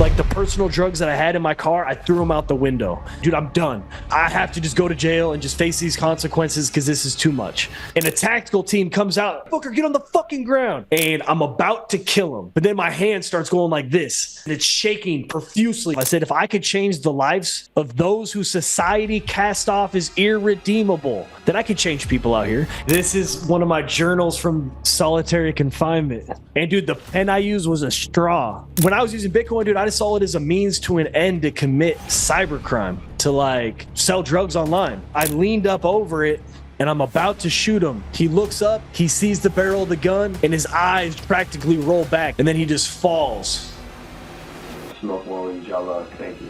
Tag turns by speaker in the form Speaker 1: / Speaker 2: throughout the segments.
Speaker 1: Like the personal drugs that I had in my car, I threw them out the window. Dude, I'm done. I have to just go to jail and just face these consequences because this is too much. And a tactical team comes out, Booker, get on the fucking ground. And I'm about to kill him. But then my hand starts going like this. And it's shaking profusely. I said, if I could change the lives of those who society cast off as irredeemable, then I could change people out here. This is one of my journals from solitary confinement. And dude, the pen I used was a straw. When I was using Bitcoin, dude, I just saw it as a means to an end to commit cybercrime, to like sell drugs online. I leaned up over it and I'm about to shoot him. He looks up, he sees the barrel of the gun, and his eyes practically roll back, and then he just falls.
Speaker 2: Smoke more inshallah. Thank you.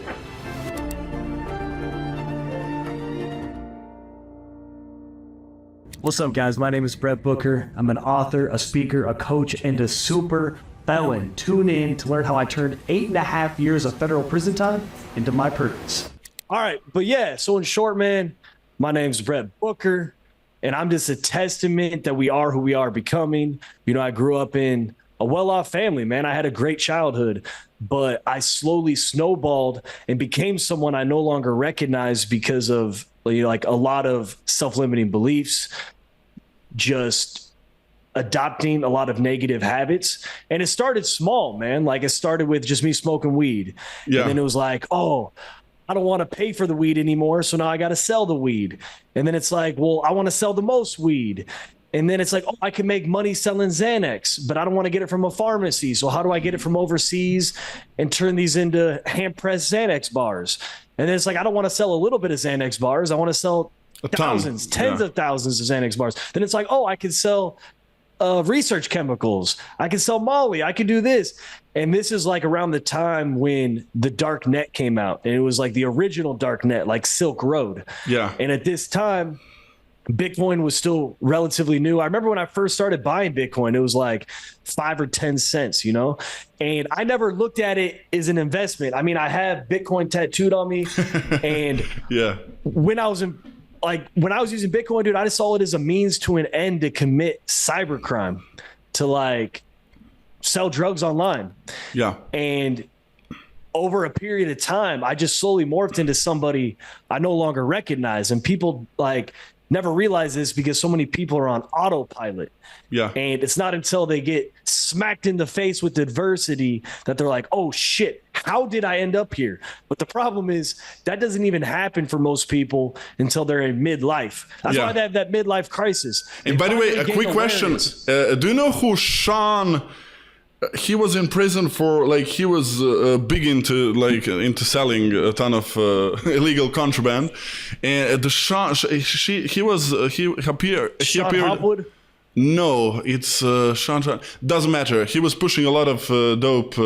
Speaker 1: What's up, guys? My name is Brett Booker. I'm an author, a speaker, a coach, and a super felon. Tune in to learn how I turned 8.5 years of federal prison time into my purpose. All right, but yeah, so in short, man, my name's Brett Booker, and I'm just a testament that we are who we are becoming. You know, I grew up in a well-off family, man. I had a great childhood, but I slowly snowballed and became someone I no longer recognize because of, you know, like a lot of self-limiting beliefs, just adopting a lot of negative habits. And it started small, man. Like it started with just me smoking weed. Yeah. And then it was like, oh, I don't want to pay for the weed anymore. So now I got to sell the weed. And then it's like, well, I want to sell the most weed. And then it's like, oh, I can make money selling Xanax, but I don't want to get it from a pharmacy. So how do I get it from overseas and turn these into hand-pressed Xanax bars? And then it's like, I don't want to sell a little bit of Xanax bars. I want to sell thousands, tens of thousands of Xanax bars. Then it's like, oh, I can sell research chemicals. I can sell Molly. I can do this. And this is like around the time when the dark net came out. And it was like the original dark net, like Silk Road. Yeah. And at this time, Bitcoin was still relatively new. I remember when I first started buying Bitcoin, it was like 5 or 10 cents, you know, and I never looked at it as an investment. I mean, I have Bitcoin tattooed on me. And yeah, when I was using Bitcoin, dude, I just saw it as a means to an end to commit cybercrime, to like sell drugs online. Yeah. And over a period of time, I just slowly morphed into somebody I no longer recognize. And people like never realize this because so many people are on autopilot. Yeah. And it's not until they get smacked in the face with adversity that they're like, oh shit, how did I end up here? But the problem is that doesn't even happen for most people until they're in midlife. That's why they have that midlife crisis.
Speaker 3: And by the way, a quick question. Do you know who Sean... He was in prison for like he was big into selling a ton of illegal contraband, and he appeared.
Speaker 1: Hopwood?
Speaker 3: No, it's Sean. Doesn't matter. He was pushing a lot of dope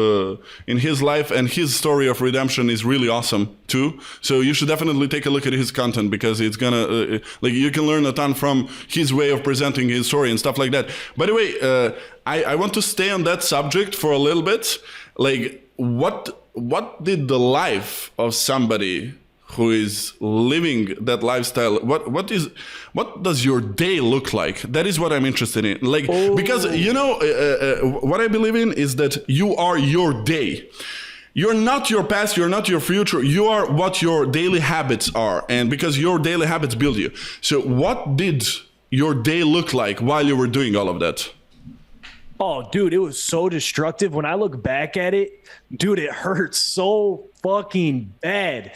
Speaker 3: in his life, and his story of redemption is really awesome too. So you should definitely take a look at his content because it's gonna you can learn a ton from his way of presenting his story and stuff like that. By the way, I want to stay on that subject for a little bit. Like, what did the life of somebody who is living that lifestyle, what does your day look like? That is what I'm interested in. Like, because, you know, what I believe in is that you are your day. You're not your past, you're not your future, you are what your daily habits are. And because your daily habits build you. So what did your day look like while you were doing all of that?
Speaker 1: Oh, dude, it was so destructive. When I look back at it, dude, it hurts so fucking bad.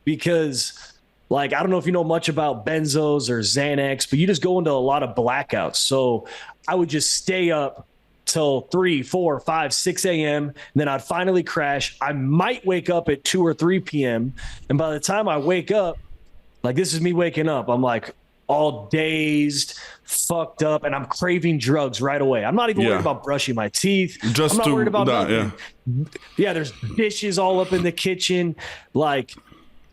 Speaker 1: Because, like, I don't know if you know much about benzos or Xanax, but you just go into a lot of blackouts. So I would just stay up till 3, 4, 5, 6 a.m. And then I'd finally crash. I might wake up at 2 or 3 p.m. And by the time I wake up, like, this is me waking up, I'm like all dazed, fucked up, and I'm craving drugs right away. I'm not even worried about brushing my teeth. I'm not worried about nothing. Yeah, there's dishes all up in the kitchen. Like,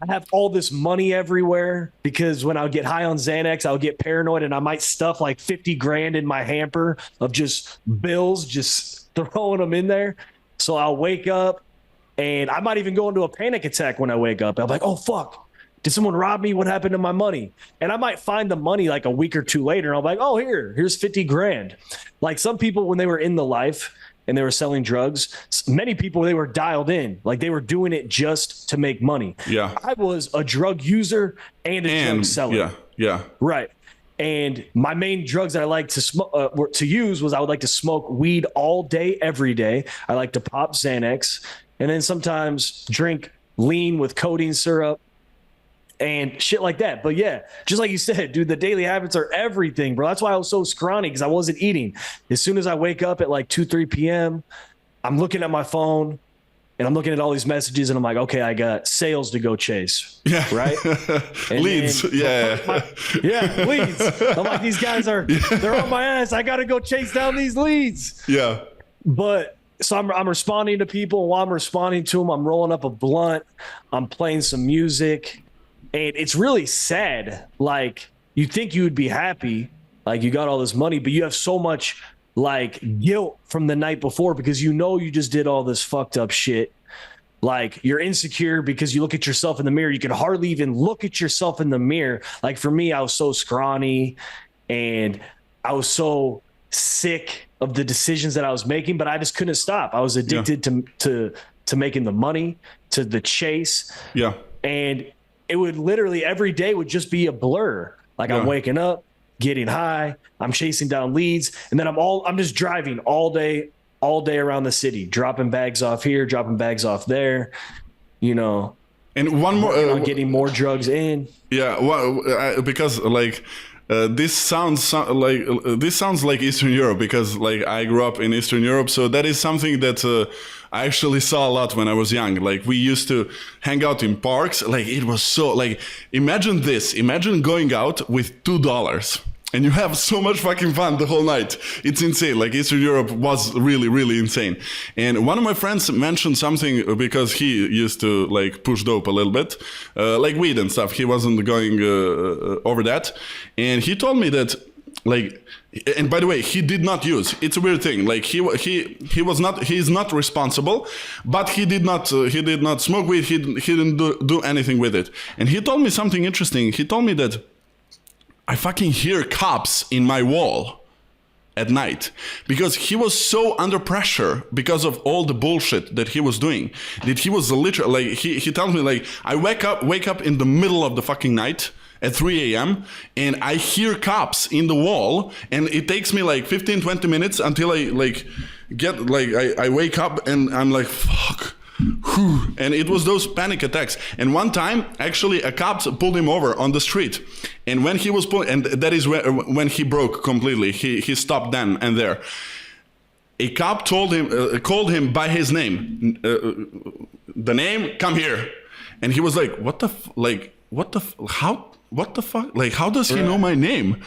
Speaker 1: I have all this money everywhere because when I would get high on Xanax, I would get paranoid and I might stuff like 50 grand in my hamper of just bills, just throwing them in there. So I'll wake up and I might even go into a panic attack when I wake up. I'm like, oh, fuck. Did someone rob me? What happened to my money? And I might find the money like a week or two later. And I'm like, oh, here's 50 grand. Like some people, when they were in the life, and they were selling drugs, many people, they were dialed in. Like they were doing it just to make money.
Speaker 3: Yeah.
Speaker 1: I was a drug user and a drug seller.
Speaker 3: Yeah. Yeah.
Speaker 1: Right. And my main drugs that I like to smoke, to use was I would like to smoke weed all day, every day. I like to pop Xanax and then sometimes drink lean with codeine syrup and shit like that. But yeah, just like you said, dude, the daily habits are everything, bro. That's why I was so scrawny, because I wasn't eating. As soon as I wake up at like 2, 3 p.m., I'm looking at my phone and I'm looking at all these messages and I'm like, okay, I got sales to go chase.
Speaker 3: Yeah.
Speaker 1: Right?
Speaker 3: Leads.
Speaker 1: Yeah, leads. I'm like, these guys they're on my ass. I got to go chase down these leads.
Speaker 3: Yeah.
Speaker 1: But so I'm responding to people. While I'm responding to them, I'm rolling up a blunt. I'm playing some music. And it's really sad. Like, you think you would be happy, like you got all this money, but you have so much like guilt from the night before because you know you just did all this fucked up shit. Like, you're insecure because you look at yourself in the mirror. You can hardly even look at yourself in the mirror. Like, for me, I was so scrawny and I was so sick of the decisions that I was making, but I just couldn't stop. I was addicted to making the money, to the chase.
Speaker 3: Yeah.
Speaker 1: And it would literally every day would just be a blur. Like, I'm waking up, getting high, I'm chasing down leads, and then I'm just driving all day around the city, dropping bags off here, dropping bags off there, you know.
Speaker 3: And one more,
Speaker 1: getting more drugs in. Yeah,
Speaker 3: well, because like this sounds like Eastern Europe, because like I grew up in Eastern Europe, so that is something that I actually saw a lot when I was young. Like, we used to hang out in parks. Like, it was so, like, imagine going out with $2 and you have so much fucking fun the whole night. It's insane. Like, Eastern Europe was really, really insane. And one of my friends mentioned something, because he used to like push dope a little bit, like weed and stuff. He wasn't going over that. And he told me that, like, and by the way, he did not use. It's a weird thing. Like, he's not responsible, but he did not smoke weed. He didn't do anything with it. And he told me something interesting. He told me that I fucking hear cops in my wall at night, because he was so under pressure because of all the bullshit that he was doing, that he was literally, like, he tells me, like, I wake up in the middle of the fucking night at 3 a.m. and I hear cops in the wall, and it takes me like 15-20 minutes until I like get like I wake up and I'm like, fuck. Whew. And it was those panic attacks. And one time, actually, a cop pulled him over on the street. And when he was pulled, and that is when he broke completely. He stopped then and there. A cop called him by his name. The name, come here. And he was like, what the fuck? Like, how does he know my name?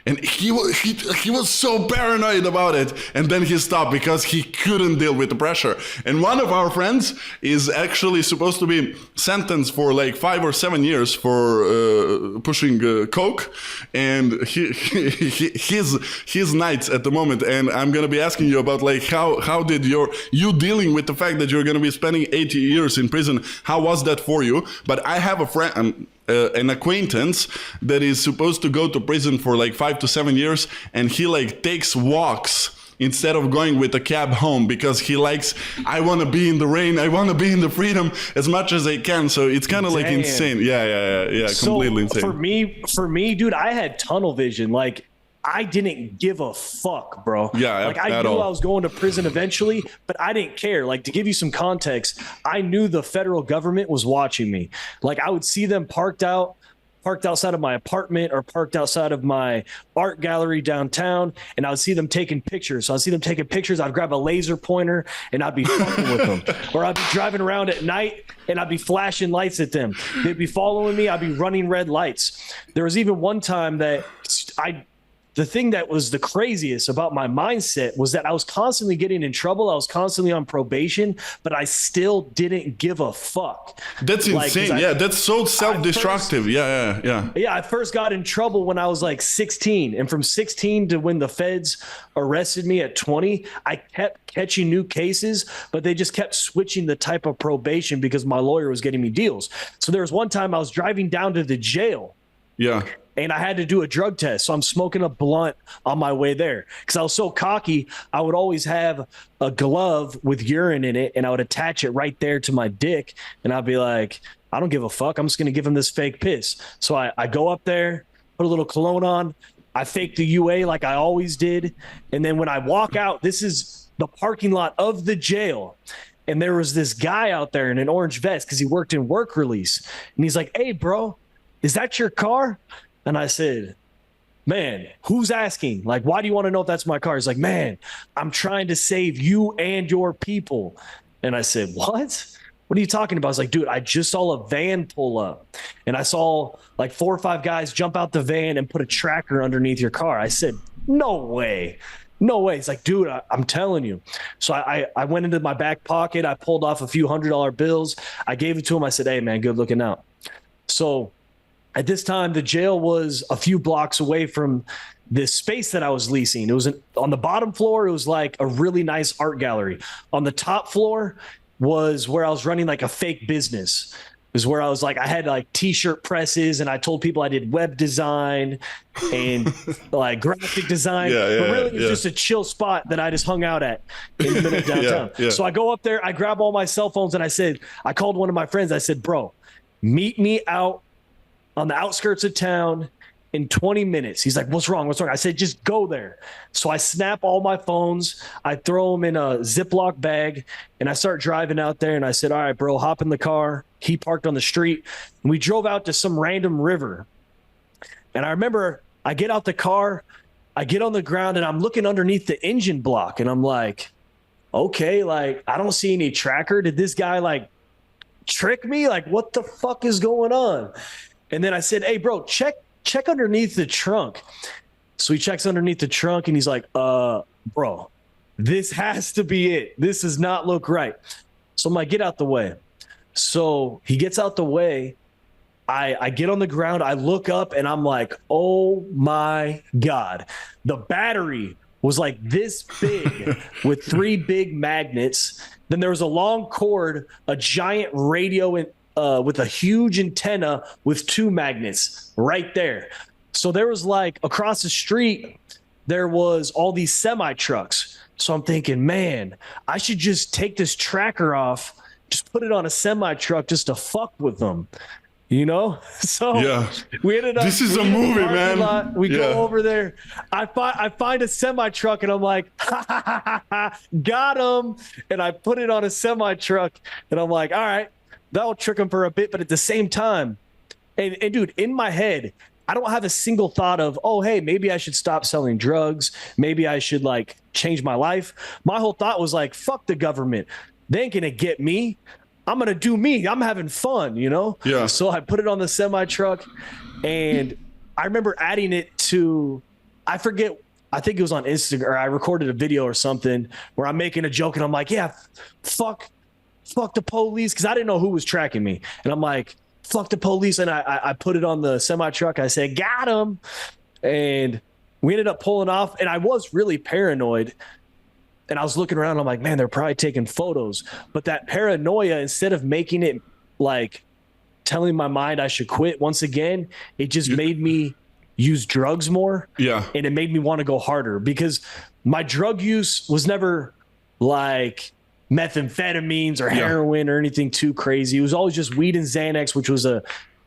Speaker 3: And he was so paranoid about it. And then he stopped because he couldn't deal with the pressure. And one of our friends is actually supposed to be sentenced for like 5 or 7 years for pushing coke. And his nights at the moment. And I'm gonna be asking you about like how did you dealing with the fact that you're gonna be spending 80 years in prison? How was that for you? But I have a friend. An acquaintance that is supposed to go to prison for like 5 to 7 years, and he like takes walks instead of going with a cab home, because he likes, I want to be in the rain, I want to be in the freedom as much as I can. So it's kind of like insane. Yeah,
Speaker 1: so
Speaker 3: completely insane.
Speaker 1: For me, dude, I had tunnel vision. Like, I didn't give a fuck, bro.
Speaker 3: Yeah,
Speaker 1: like I knew I was going to prison eventually, but I didn't care. Like, to give you some context, I knew the federal government was watching me. Like, I would see them parked outside of my apartment or parked outside of my art gallery downtown, and I would see them taking pictures. So I'd see them taking pictures. I'd grab a laser pointer and I'd be fucking with them. Or I'd be driving around at night and I'd be flashing lights at them. They'd be following me. I'd be running red lights. There was even one time that the thing that was the craziest about my mindset was that I was constantly getting in trouble. I was constantly on probation, but I still didn't give a fuck.
Speaker 3: That's insane. Yeah, that's so self-destructive. Yeah.
Speaker 1: Yeah, I first got in trouble when I was like 16. And from 16 to when the feds arrested me at 20, I kept catching new cases, but they just kept switching the type of probation because my lawyer was getting me deals. So there was one time I was driving down to the jail.
Speaker 3: Yeah.
Speaker 1: and I had to do a drug test. So I'm smoking a blunt on my way there because I was so cocky. I would always have a glove with urine in it, and I would attach it right there to my dick, and I'd be like, I don't give a fuck. I'm just going to give him this fake piss. So I go up there, put a little cologne on. I fake the UA like I always did. And then when I walk out, this is the parking lot of the jail. And there was this guy out there in an orange vest because he worked in work release. And he's like, hey, bro, is that your car? And I said, man, who's asking? Like, why do you want to know if that's my car? He's like, man, I'm trying to save you and your people. And I said, what? What are you talking about? I was like, dude, I just saw a van pull up and I saw like 4 or 5 guys jump out the van and put a tracker underneath your car. I said, no way. No way. He's like, dude, I'm telling you. So I went into my back pocket. I pulled off a few $100 bills. I gave it to him. I said, hey, man, good looking out. So at this time, the jail was a few blocks away from this space that I was leasing. It was on the bottom floor. It was like a really nice art gallery. On the top floor was where I was running like a fake business. It was where I was like, I had like t-shirt presses and I told people I did web design and like graphic design. But really it's just a chill spot that I just hung out at in the middle of downtown. So I go up there, I grab all my cell phones and I called one of my friends. I said, bro, meet me out on the outskirts of town in 20 minutes. He's like, what's wrong? What's wrong? I said, just go there. So I snap all my phones. I throw them in a Ziploc bag and I start driving out there. And I said, all right, bro, hop in the car. He parked on the street and we drove out to some random river. And I remember I get out the car, I get on the ground and I'm looking underneath the engine block and I'm like, okay, like I don't see any tracker. Did this guy like trick me? Like what the fuck is going on? And then I said, hey bro, check underneath the trunk. So he checks underneath the trunk and he's like, bro, this has to be it. This does not look right. So I'm like, get out the way. So he gets out the way. I get on the ground. I look up and I'm like, oh my God. The battery was like this big with 3 big magnets. Then there was a long cord, a giant radio with a huge antenna with 2 magnets right there. So there was like across the street, there was all these semi trucks. So I'm thinking, man, I should just take this tracker off, just put it on a semi truck just to fuck with them, you know? So we ended up.
Speaker 3: This is a movie, man.
Speaker 1: Lot. We go over there. I find a semi truck and I'm like, got him. And I put it on a semi truck and I'm like, all right. That'll trick him for a bit, but at the same time, and dude, in my head, I don't have a single thought of, oh, hey, maybe I should stop selling drugs. Maybe I should like change my life. My whole thought was like, fuck the government. They ain't gonna get me. I'm gonna do me. I'm having fun, you know?
Speaker 3: Yeah.
Speaker 1: So I put it on the semi truck and I remember adding it to, I think it was on Instagram, or I recorded a video or something where I'm making a joke and I'm like, yeah, fuck the police, because I didn't know who was tracking me. And I'm like, fuck the police. And I put it on the semi truck. I said, got him. And we ended up pulling off. And I was really paranoid. And I was looking around. I'm like, man, they're probably taking photos. But that paranoia, instead of making it like telling my mind I should quit once again, it just made me use drugs more. Yeah. And it made me want to go harder because my drug use was never like methamphetamines or heroin or anything too crazy. It was always just weed and Xanax, which was a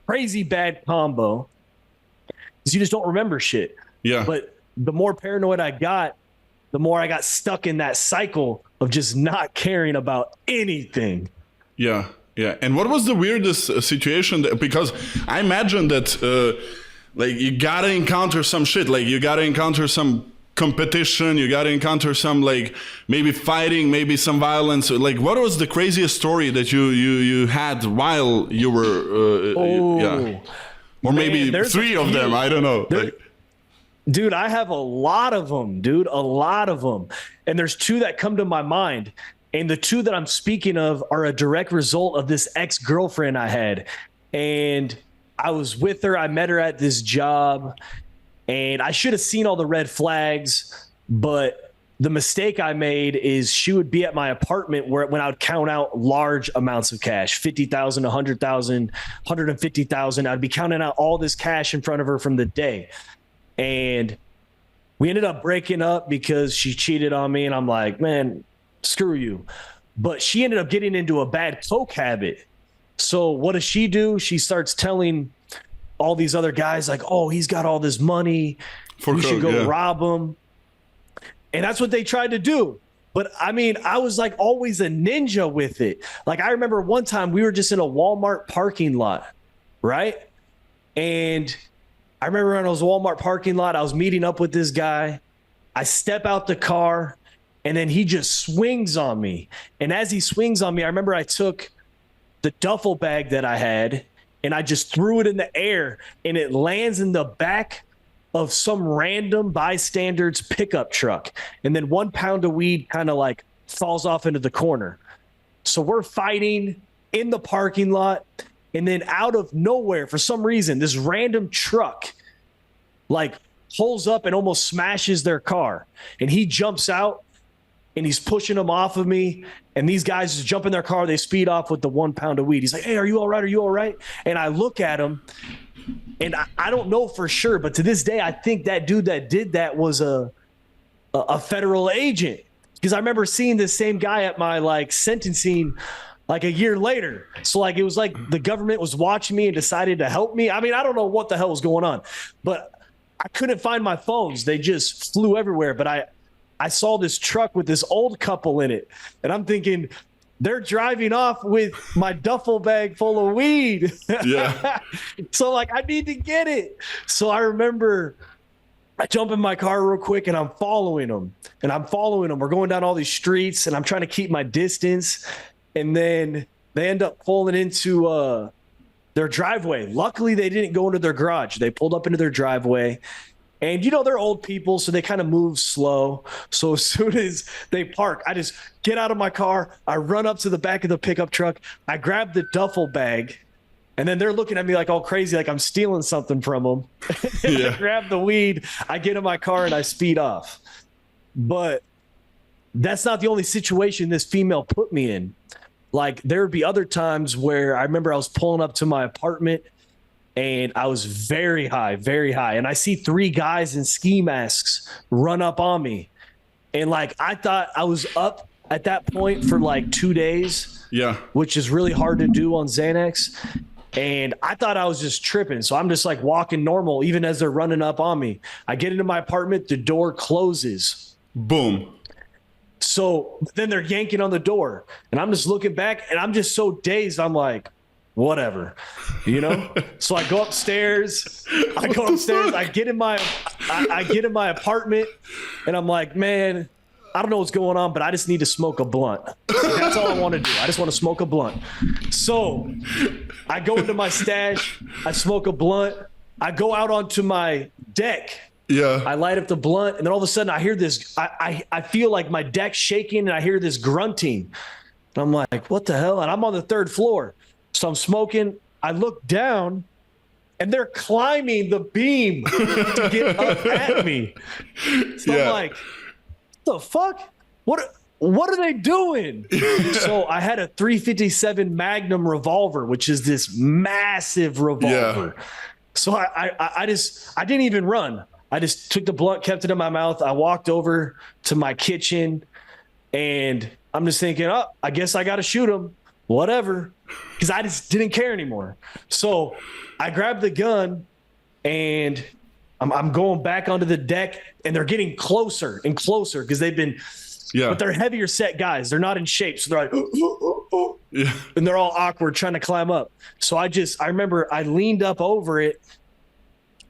Speaker 1: crazy bad combo because you just don't remember shit. Yeah. But the more paranoid I got, the more I got stuck in that cycle of just not caring about anything. Yeah. Yeah. And what was the weirdest situation? Because I imagine that like you got to encounter some shit. Like you got to encounter some competition, you got to encounter some like maybe fighting, maybe some violence. Like what was the craziest story that you had while you were or maybe 3 of them, I don't know. Dude, I have a lot of them, and there's 2 that come to my mind, and the 2 that I'm speaking of are a direct result of this ex-girlfriend I had. And I was with her, I met her at this job, and I should have seen all the red flags, but the mistake I made is she would be at my apartment when I would count out large amounts of cash, 50,000, 100,000, 150,000. I'd be counting out all this cash in front of her from the day. And we ended up breaking up because she cheated on me. And I'm like, man, screw you. But she ended up getting into a bad coke habit. So what does she do? She starts telling all these other guys like, oh, he's got all this money. We should go rob him. And that's what they tried to do. But I mean, I was like always a ninja with it. Like I remember one time we were just in a Walmart parking lot, right? And I remember in those Walmart parking lot, I was meeting up with this guy. I step out the car and then he just swings on me. And as he swings on me, I remember I took the duffel bag that I had and I just threw it in the air and it lands in the back of some random bystander's pickup truck. And then 1 pound of weed kind of like falls off into the corner. So we're fighting in the parking lot. And then out of nowhere, for some reason, this random truck like pulls up and almost smashes their car. And he jumps out and he's pushing them off of me. And these guys just jump in their car. They speed off with the 1 pound of weed. He's like, hey, are you all right? Are you all right? And I look at him. And I don't know for sure, but to this day, I think that dude that did that was a federal agent, because I remember seeing this same guy at my like sentencing like a year later. So like it was like the government was watching me and decided to help me. I mean, I don't know what the hell was going on, but I couldn't find my phones. They just flew everywhere. But I saw this truck with this old couple in it, and I'm thinking, they're driving off with my duffel bag full of weed.
Speaker 3: Yeah.
Speaker 1: So like, I need to get it. So I remember I jump in my car real quick and I'm following them. We're going down all these streets and I'm trying to keep my distance. And then they end up pulling into their driveway. Luckily, they didn't go into their garage. They pulled up into their driveway. And, you know, they're old people, so they kind of move slow. So as soon as they park, I just get out of my car. I run up to the back of the pickup truck. I grab the duffel bag. And then they're looking at me like all crazy, like I'm stealing something from them. I grab the weed. I get in my car and I speed off. But that's not the only situation this female put me in. Like there would be other times where I remember I was pulling up to my apartment and I was very high. And I see 3 guys in ski masks run up on me. And like, I thought I was up at that point for like 2 days. Yeah. Which is really hard to do on Xanax. And I thought I was just tripping. So I'm just like walking normal, even as they're running up on me. I get into my apartment, the door closes.
Speaker 3: Boom.
Speaker 1: So then they're yanking on the door. And I'm just looking back and I'm just so dazed. I'm like, whatever, you know? So I go upstairs. I get in my apartment and I'm like, man, I don't know what's going on, but I just need to smoke a blunt. That's all I want to do. I just want to smoke a blunt. So I go into my stash. I smoke a blunt. I go out onto my deck. Yeah. I light up the blunt and then all of a sudden I hear this, I feel like my deck's shaking and I hear this grunting. And I'm like, what the hell? And I'm on the 3rd floor. So I'm smoking. I look down, and they're climbing the beam to get up at me. So I'm like, what the fuck? What are they doing? So I had a .357 Magnum revolver, which is this massive revolver. Yeah. So I didn't even run. I just took the blunt, kept it in my mouth. I walked over to my kitchen, and I'm just thinking, oh, I guess I got to shoot him. Whatever, because I just didn't care anymore. So I grabbed the gun and I'm going back onto the deck, and they're getting closer and closer because they've been, but they're heavier set guys. They're not in shape. So they're like, and they're all awkward trying to climb up. So I remember I leaned up over it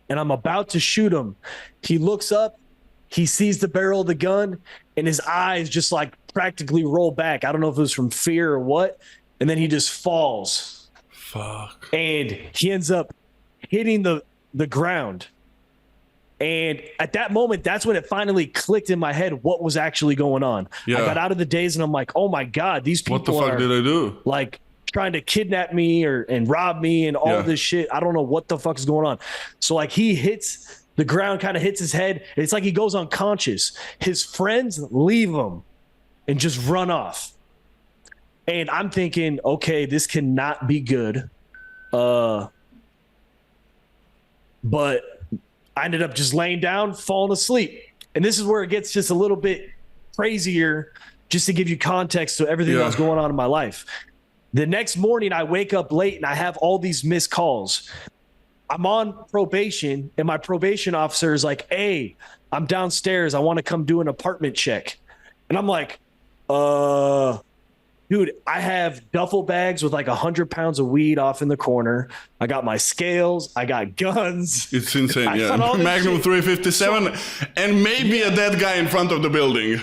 Speaker 1: and I'm about to shoot him. He looks up, he sees the barrel of the gun, and his eyes just like practically roll back. I don't know if it was from fear or what. And then he just falls. Fuck. And he ends up hitting the ground. And at that moment, that's when it finally clicked in my head what was actually going on. Yeah. I got out of the daze and I'm like, oh my God, these people
Speaker 3: what the fuck did I do?
Speaker 1: Like trying to kidnap me and rob me and all this shit. I don't know what the fuck is going on. So like he hits The ground kind of hits his head. It's like he goes unconscious. His friends leave him and just run off. And I'm thinking, okay, this cannot be good. But I ended up just laying down, falling asleep. And this is where it gets just a little bit crazier, just to give you context to everything that was going on in my life. The next morning, I wake up late and I have all these missed calls. I'm on probation, and my probation officer is like, hey, I'm downstairs. I want to come do an apartment check. And I'm like, dude, I have duffel bags with like 100 pounds of weed off in the corner. I got my scales. I got guns.
Speaker 3: It's insane, yeah. Magnum 357 and maybe a dead guy in front of the building.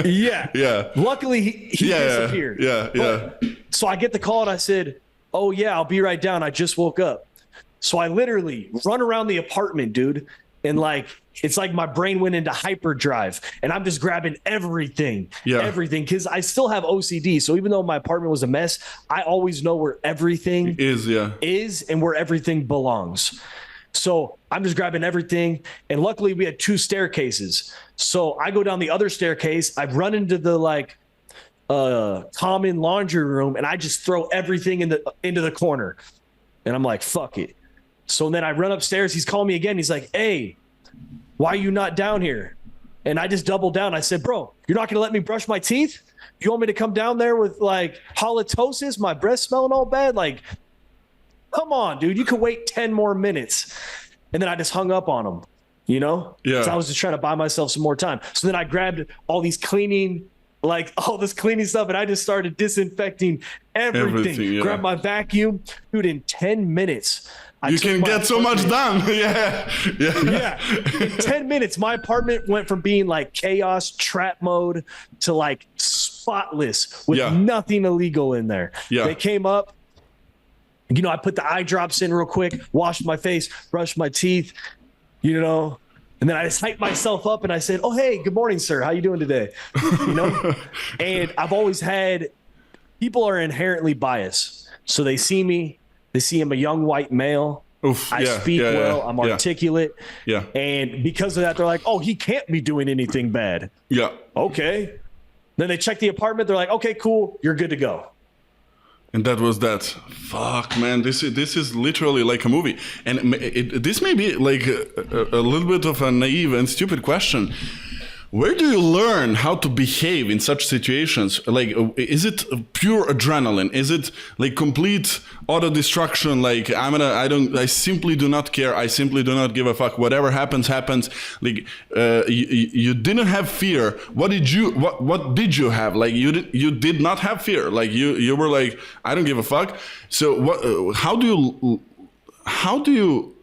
Speaker 1: Yeah.
Speaker 3: Yeah.
Speaker 1: Luckily, he disappeared.
Speaker 3: Yeah.
Speaker 1: So I get the call and I said, oh, yeah, I'll be right down. I just woke up. So I literally run around the apartment, dude. And like, it's like my brain went into hyperdrive and I'm just grabbing everything, because I still have OCD. So even though my apartment was a mess, I always know where everything is and where everything belongs. So I'm just grabbing everything. And luckily we had 2 staircases. So I go down the other staircase. I run into the like common laundry room and I just throw everything into the corner. And I'm like, fuck it. So then I run upstairs. He's calling me again. He's like, hey, why are you not down here? And I just doubled down. I said, bro, you're not going to let me brush my teeth? You want me to come down there with like halitosis, my breath smelling all bad? Like, come on, dude, you could wait 10 more minutes. And then I just hung up on him, you know?
Speaker 3: Yeah.
Speaker 1: So I was just trying to buy myself some more time. So then I grabbed all this cleaning stuff and I just started disinfecting everything. Grabbed my vacuum. Dude, in 10 minutes,
Speaker 3: you can get so much done. Yeah.
Speaker 1: In 10 minutes, my apartment went from being like chaos, trap mode to like spotless with nothing illegal in there. Yeah. They came up, you know, I put the eye drops in real quick, washed my face, brushed my teeth, you know, and then I just hyped myself up and I said, oh, hey, good morning, sir. How you doing today? You know, and I've always had, people are inherently biased. So they see me. They see I'm a young white male. I speak well. I'm articulate.
Speaker 3: Yeah.
Speaker 1: And because of that, they're like, oh, he can't be doing anything bad.
Speaker 3: Yeah.
Speaker 1: Okay. Then they check the apartment. They're like, okay, cool. You're good to go.
Speaker 3: And that was that. Fuck, man. This is literally like a movie. And this may be like a little bit of a naive and stupid question. Where do you learn how to behave in such situations? Like, is it pure adrenaline? Is it like complete auto destruction? Like, I simply do not care. I simply do not give a fuck. Whatever happens, happens. Like, you didn't have fear. What did you have? Like, you did not have fear. Like, you were like, I don't give a fuck. So how do you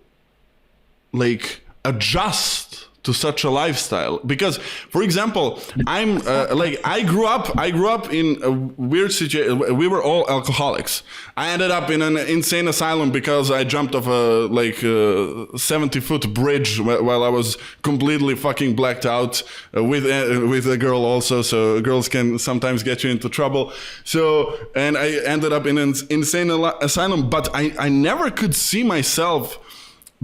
Speaker 3: like adjust to such a lifestyle? Because, for example, I'm I grew up in a weird situation. We were all alcoholics. I ended up in an insane asylum because I jumped off a 70-foot bridge while I was completely fucking blacked out with a girl also. So girls can sometimes get you into trouble. So, and I ended up in an insane asylum, but I never could see myself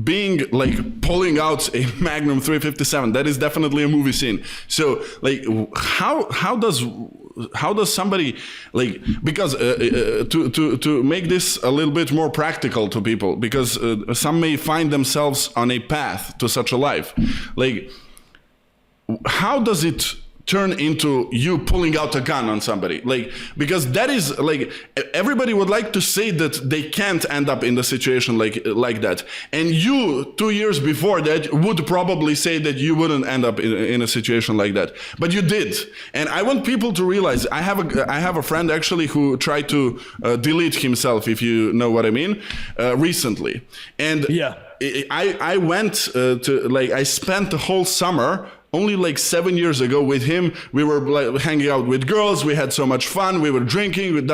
Speaker 3: being like pulling out a Magnum 357. That is definitely a movie scene. So like how does somebody, like, because to make this a little bit more practical to people, because some may find themselves on a path to such a life, like how does it turn into you pulling out a gun on somebody? Like, because that is like, everybody would like to say that they can't end up in the situation like that. And you 2 years before that would probably say that you wouldn't end up in a situation like that, but you did. And I want people to realize, I have a friend actually who tried to delete himself, if you know what I mean, recently. And I went to, like, I spent the whole summer only like 7 years ago with him. We were like hanging out with girls. We had so much fun. We were drinking,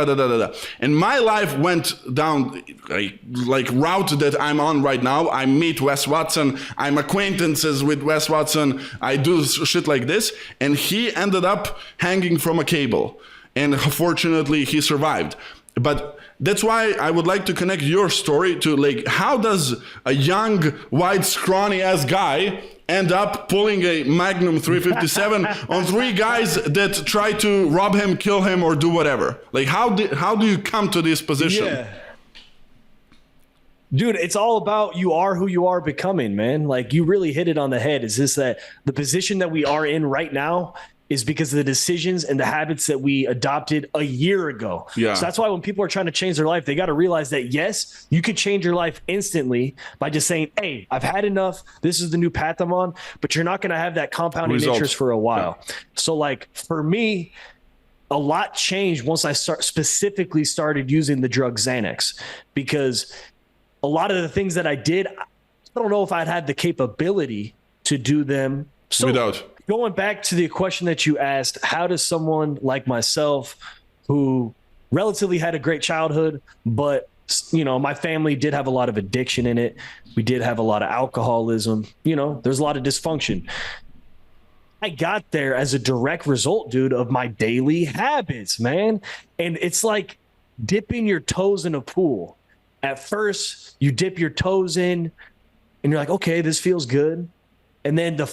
Speaker 3: And my life went down like route that I'm on right now. I meet Wes Watson. I'm acquaintances with Wes Watson. I do shit like this. And he ended up hanging from a cable. And fortunately, he survived. But that's why I would like to connect your story to like, how does a young, white, scrawny ass guy end up pulling a Magnum 357 on 3 guys that try to rob him, kill him, or do whatever? Like, how do you come to this position?
Speaker 1: Yeah. Dude, it's all about you are who you are becoming, man. Like, you really hit it on the head. Is this that the position that we are in right now is because of the decisions and the habits that we adopted a year ago.
Speaker 3: Yeah.
Speaker 1: So that's why when people are trying to change their life, they got to realize that, yes, you could change your life instantly by just saying, hey, I've had enough. This is the new path I'm on, but you're not going to have that compounding interest for a while. Yeah. So like for me, a lot changed once I specifically started using the drug Xanax, because a lot of the things that I did, I don't know if I'd had the capability to do them. So
Speaker 3: without.
Speaker 1: Going back to the question that you asked, how does someone like myself, who relatively had a great childhood, but you know, my family did have a lot of addiction in it. We did have a lot of alcoholism. You know, there's a lot of dysfunction. I got there as a direct result, dude, of my daily habits, man. And it's like dipping your toes in a pool. At first, you dip your toes in and you're like, okay, this feels good. And then the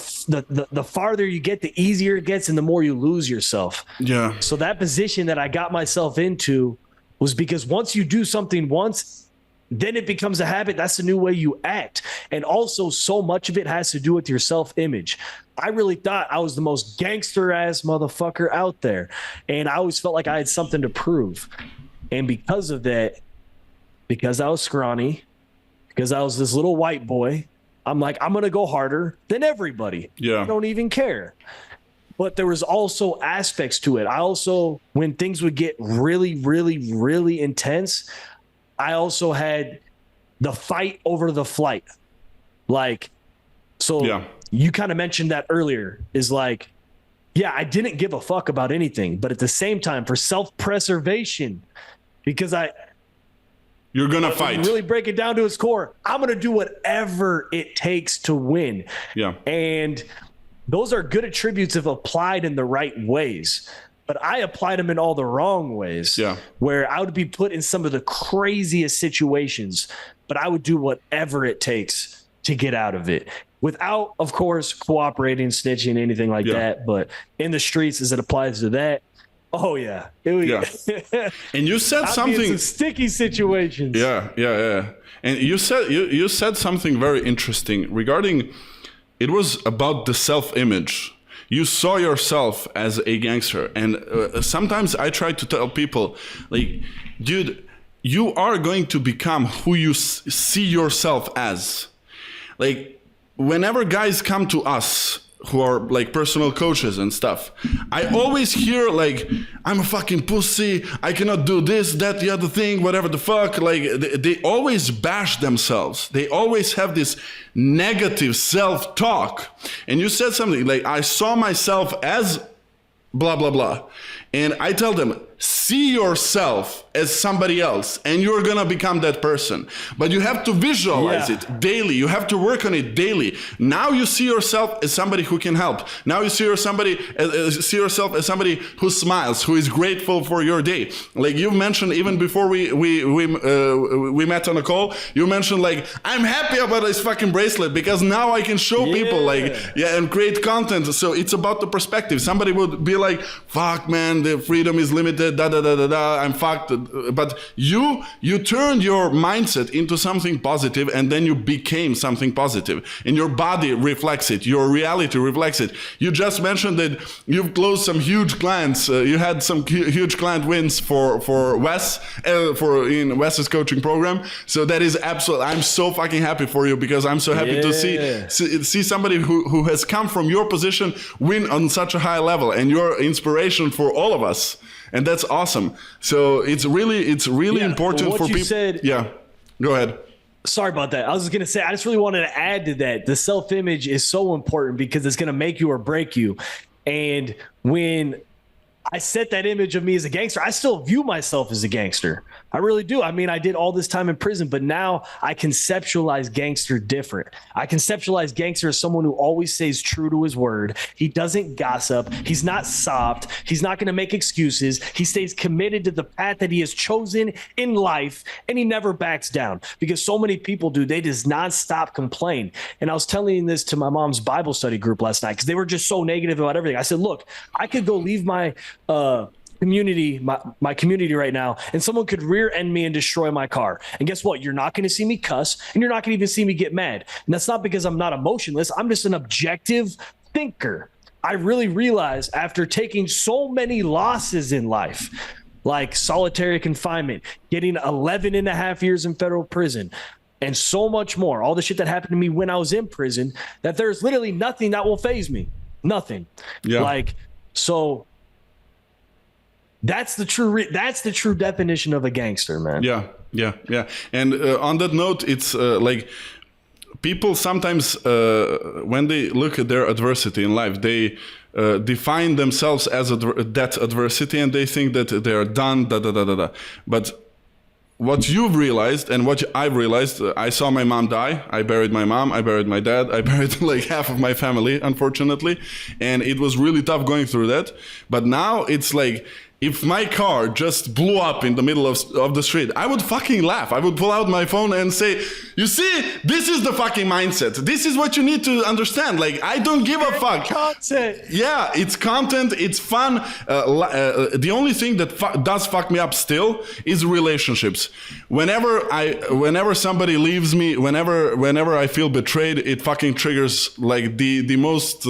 Speaker 1: farther you get, the easier it gets and the more you lose yourself.
Speaker 3: Yeah.
Speaker 1: So that position that I got myself into was because once you do something once, then it becomes a habit. That's the new way you act. And also so much of it has to do with your self-image. I really thought I was the most gangster ass motherfucker out there. And I always felt like I had something to prove. And because of that, because I was scrawny, because I was this little white boy, I'm like, I'm going to go harder than everybody.
Speaker 3: Yeah.
Speaker 1: I don't even care. But there was also aspects to it. I also, when things would get really, really, really intense, I also had the fight over the flight. Like, so
Speaker 3: yeah.
Speaker 1: You kind of mentioned that earlier, is like, yeah, I didn't give a fuck about anything. But at the same time, for self-preservation, because
Speaker 3: you're going to fight.
Speaker 1: Really break it down to its core, I'm going to do whatever it takes to win.
Speaker 3: Yeah.
Speaker 1: And those are good attributes if applied in the right ways. But I applied them in all the wrong ways.
Speaker 3: Yeah.
Speaker 1: Where I would be put in some of the craziest situations, but I would do whatever it takes to get out of it. Without, of course, cooperating, snitching, anything like that. But in the streets, as it applies to that, oh yeah.
Speaker 3: Yeah. And you said something,
Speaker 1: some sticky situations.
Speaker 3: Yeah. And you said something very interesting regarding, it was about the self-image. You saw yourself as a gangster. And sometimes I try to tell people, like, dude, you are going to become who you see yourself as. Like, whenever guys come to us who are like personal coaches and stuff, I always hear like, I'm a fucking pussy, I cannot do this, that, the other thing, whatever the fuck. Like they always bash themselves. They always have this negative self-talk. And you said something like, I saw myself as blah, blah, blah. And I tell them, see yourself as somebody else and you're gonna become that person. But you have to visualize it daily. You have to work on it daily. Now you see yourself as somebody who can help. Now you see yourself as somebody who smiles, who is grateful for your day. Like you mentioned even before we met on a call, you mentioned like, I'm happy about this fucking bracelet because now I can show people like, and create content. So it's about the perspective. Somebody would be like, fuck man, the freedom is limited, I'm fucked. But you turned your mindset into something positive and then you became something positive. And your body reflects it. Your reality reflects it. You just mentioned that you've closed some huge clients. You had some huge client wins for Wes, in Wes's coaching program. So that is absolutely, I'm so fucking happy for you because I'm so happy to see somebody who has come from your position win on such a high level, and you're inspiration for all of us. And that's awesome. So it's really important for people. Go ahead.
Speaker 1: Sorry about that. I was going to say, I just really wanted to add to that. The self-image is so important because it's going to make you or break you. And when I set that image of me as a gangster, I still view myself as a gangster. I really do. I mean, I did all this time in prison, but now I conceptualize gangster different. I conceptualize gangster as someone who always stays true to his word. He doesn't gossip. He's not soft. He's not going to make excuses. He stays committed to the path that he has chosen in life, and he never backs down, because so many people do. They just nonstop complain. And I was telling this to my mom's Bible study group last night because they were just so negative about everything. I said, look, I could go leave my community, my community right now, and someone could rear end me and destroy my car. And guess what? You're not going to see me cuss, and you're not going to even see me get mad. And that's not because I'm not emotionless. I'm just an objective thinker. I really realized after taking so many losses in life, like solitary confinement, getting 11 and a half years in federal prison, and so much more, all the shit that happened to me when I was in prison, that there's literally nothing that will faze me. Nothing. Yeah. So that's the true definition of a gangster, man.
Speaker 3: Yeah. And on that note, it's like people sometimes when they look at their adversity in life, they define themselves as that adversity, and they think that they are done. But what you've realized and what I've realized, I saw my mom die. I buried my mom. I buried my dad. I buried like half of my family, unfortunately, and it was really tough going through that. But now it's like, if my car just blew up in the middle of the street, I would fucking laugh. I would pull out my phone and say, you see, this is the fucking mindset. This is what you need to understand. Like, I don't give a fuck.
Speaker 1: Content.
Speaker 3: Yeah, it's content. It's fun. The only thing that does fuck me up still is relationships. Whenever somebody leaves me, whenever I feel betrayed, it fucking triggers like the most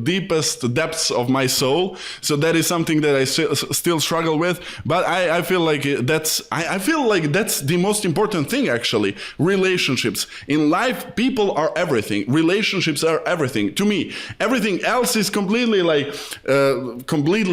Speaker 3: deepest depths of my soul. So that is something that I still struggle with, but I feel like that's the most important thing, actually. Relationships in life, people are everything. Relationships are everything to me. Everything else is completely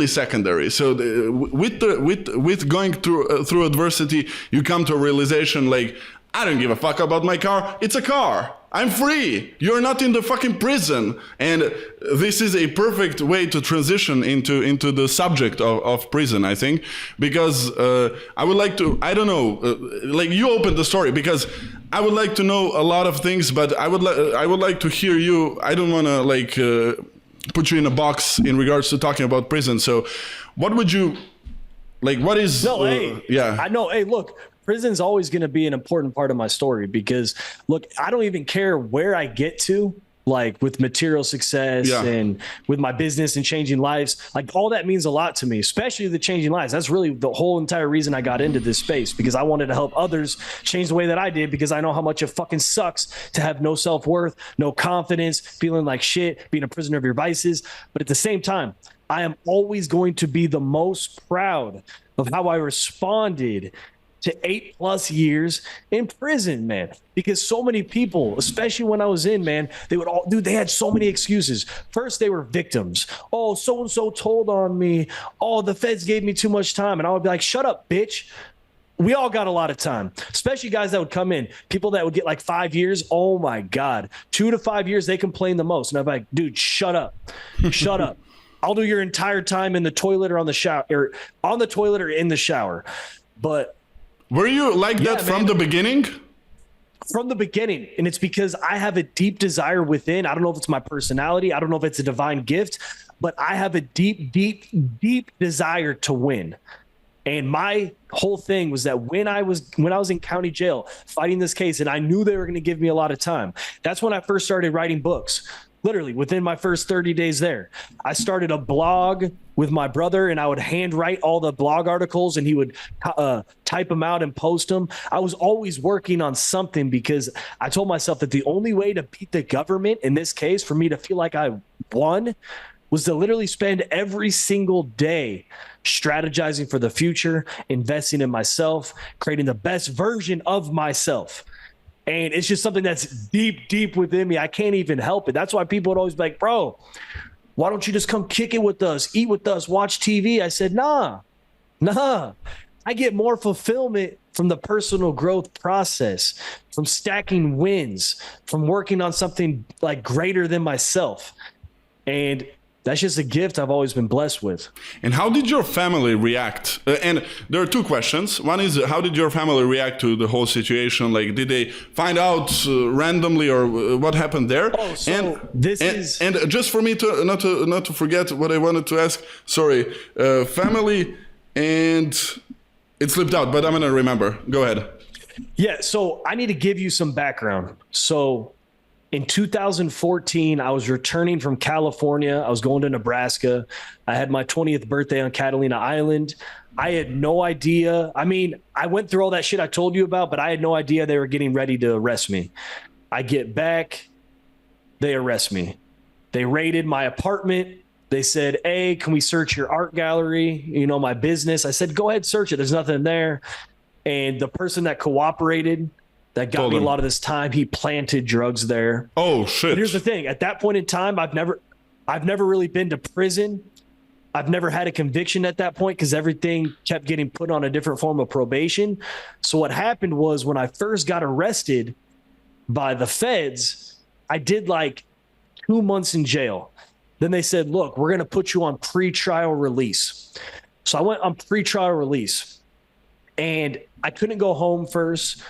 Speaker 3: secondary. So with going through adversity, you come to a realization like, I don't give a fuck about my car. It's a car. I'm free. You're not in the fucking prison. And this is a perfect way to transition into the subject of prison, I think, because I would like to, I don't know, like you opened the story, because I would like to know a lot of things, but I would like to hear you. I don't want to like put you in a box in regards to talking about prison. So what would you, like, what is...
Speaker 1: No, I know. Hey, look. Prison's always going to be an important part of my story because, look, I don't even care where I get to, like with material success and with my business and changing lives. Like, all that means a lot to me, especially the changing lives. That's really the whole entire reason I got into this space, because I wanted to help others change the way that I did, because I know how much it fucking sucks to have no self-worth, no confidence, feeling like shit, being a prisoner of your vices. But at the same time, I am always going to be the most proud of how I responded to 8+ years in prison, man. Because so many people, especially when I was in, man, they had so many excuses. First, they were victims. Oh, so-and-so told on me. Oh, the feds gave me too much time. And I would be like, shut up, bitch. We all got a lot of time, especially guys that would come in, people that would get like 5 years. Oh my God, 2 to 5 years, they complain the most. And I'm like, dude, shut up, shut up. I'll do your entire time in the toilet or on the shower, or on the toilet or in the shower. But
Speaker 3: were you like that from the beginning?
Speaker 1: From the beginning. And it's because I have a deep desire within. I don't know if it's my personality. I don't know if it's a divine gift, but I have a deep, deep, deep desire to win. And my whole thing was that when I was in county jail fighting this case, and I knew they were going to give me a lot of time, that's when I first started writing books. Literally within my first 30 days there, I started a blog with my brother, and I would handwrite all the blog articles, and he would type them out and post them. I was always working on something, because I told myself that the only way to beat the government in this case, for me to feel like I won, was to literally spend every single day strategizing for the future, investing in myself, creating the best version of myself. And it's just something that's deep, deep within me. I can't even help it. That's why people would always be like, bro, why don't you just come kick it with us, eat with us, watch TV? I said, nah. I get more fulfillment from the personal growth process, from stacking wins, from working on something like greater than myself. And That's just a gift I've always been blessed with.
Speaker 3: And how did your family react? And there are two questions. One is, how did your family react to the whole situation? Like, did they find out randomly, or what happened there?
Speaker 1: Oh, so
Speaker 3: and just for me to not to forget what I wanted to ask. Sorry, family, and it slipped out, but I'm gonna remember. Go ahead.
Speaker 1: Yeah. So I need to give you some background. So in 2014, I was returning from California. I was going to Nebraska. I had my 20th birthday on Catalina Island. I had no idea. I mean, I went through all that shit I told you about, but I had no idea they were getting ready to arrest me. I get back, they arrest me. They raided my apartment. They said, hey, can we search your art gallery? You know, my business. I said, go ahead, search it. There's nothing there. And the person that cooperated, that got me a lot of this time, he planted drugs there.
Speaker 3: Oh shit.
Speaker 1: But here's the thing. At that point in time, I've never really been to prison. I've never had a conviction at that point because everything kept getting put on a different form of probation. So what happened was, when I first got arrested by the feds, I did like 2 months in jail. Then they said, look, we're going to put you on pretrial release. So I went on pretrial release, and I couldn't go home first.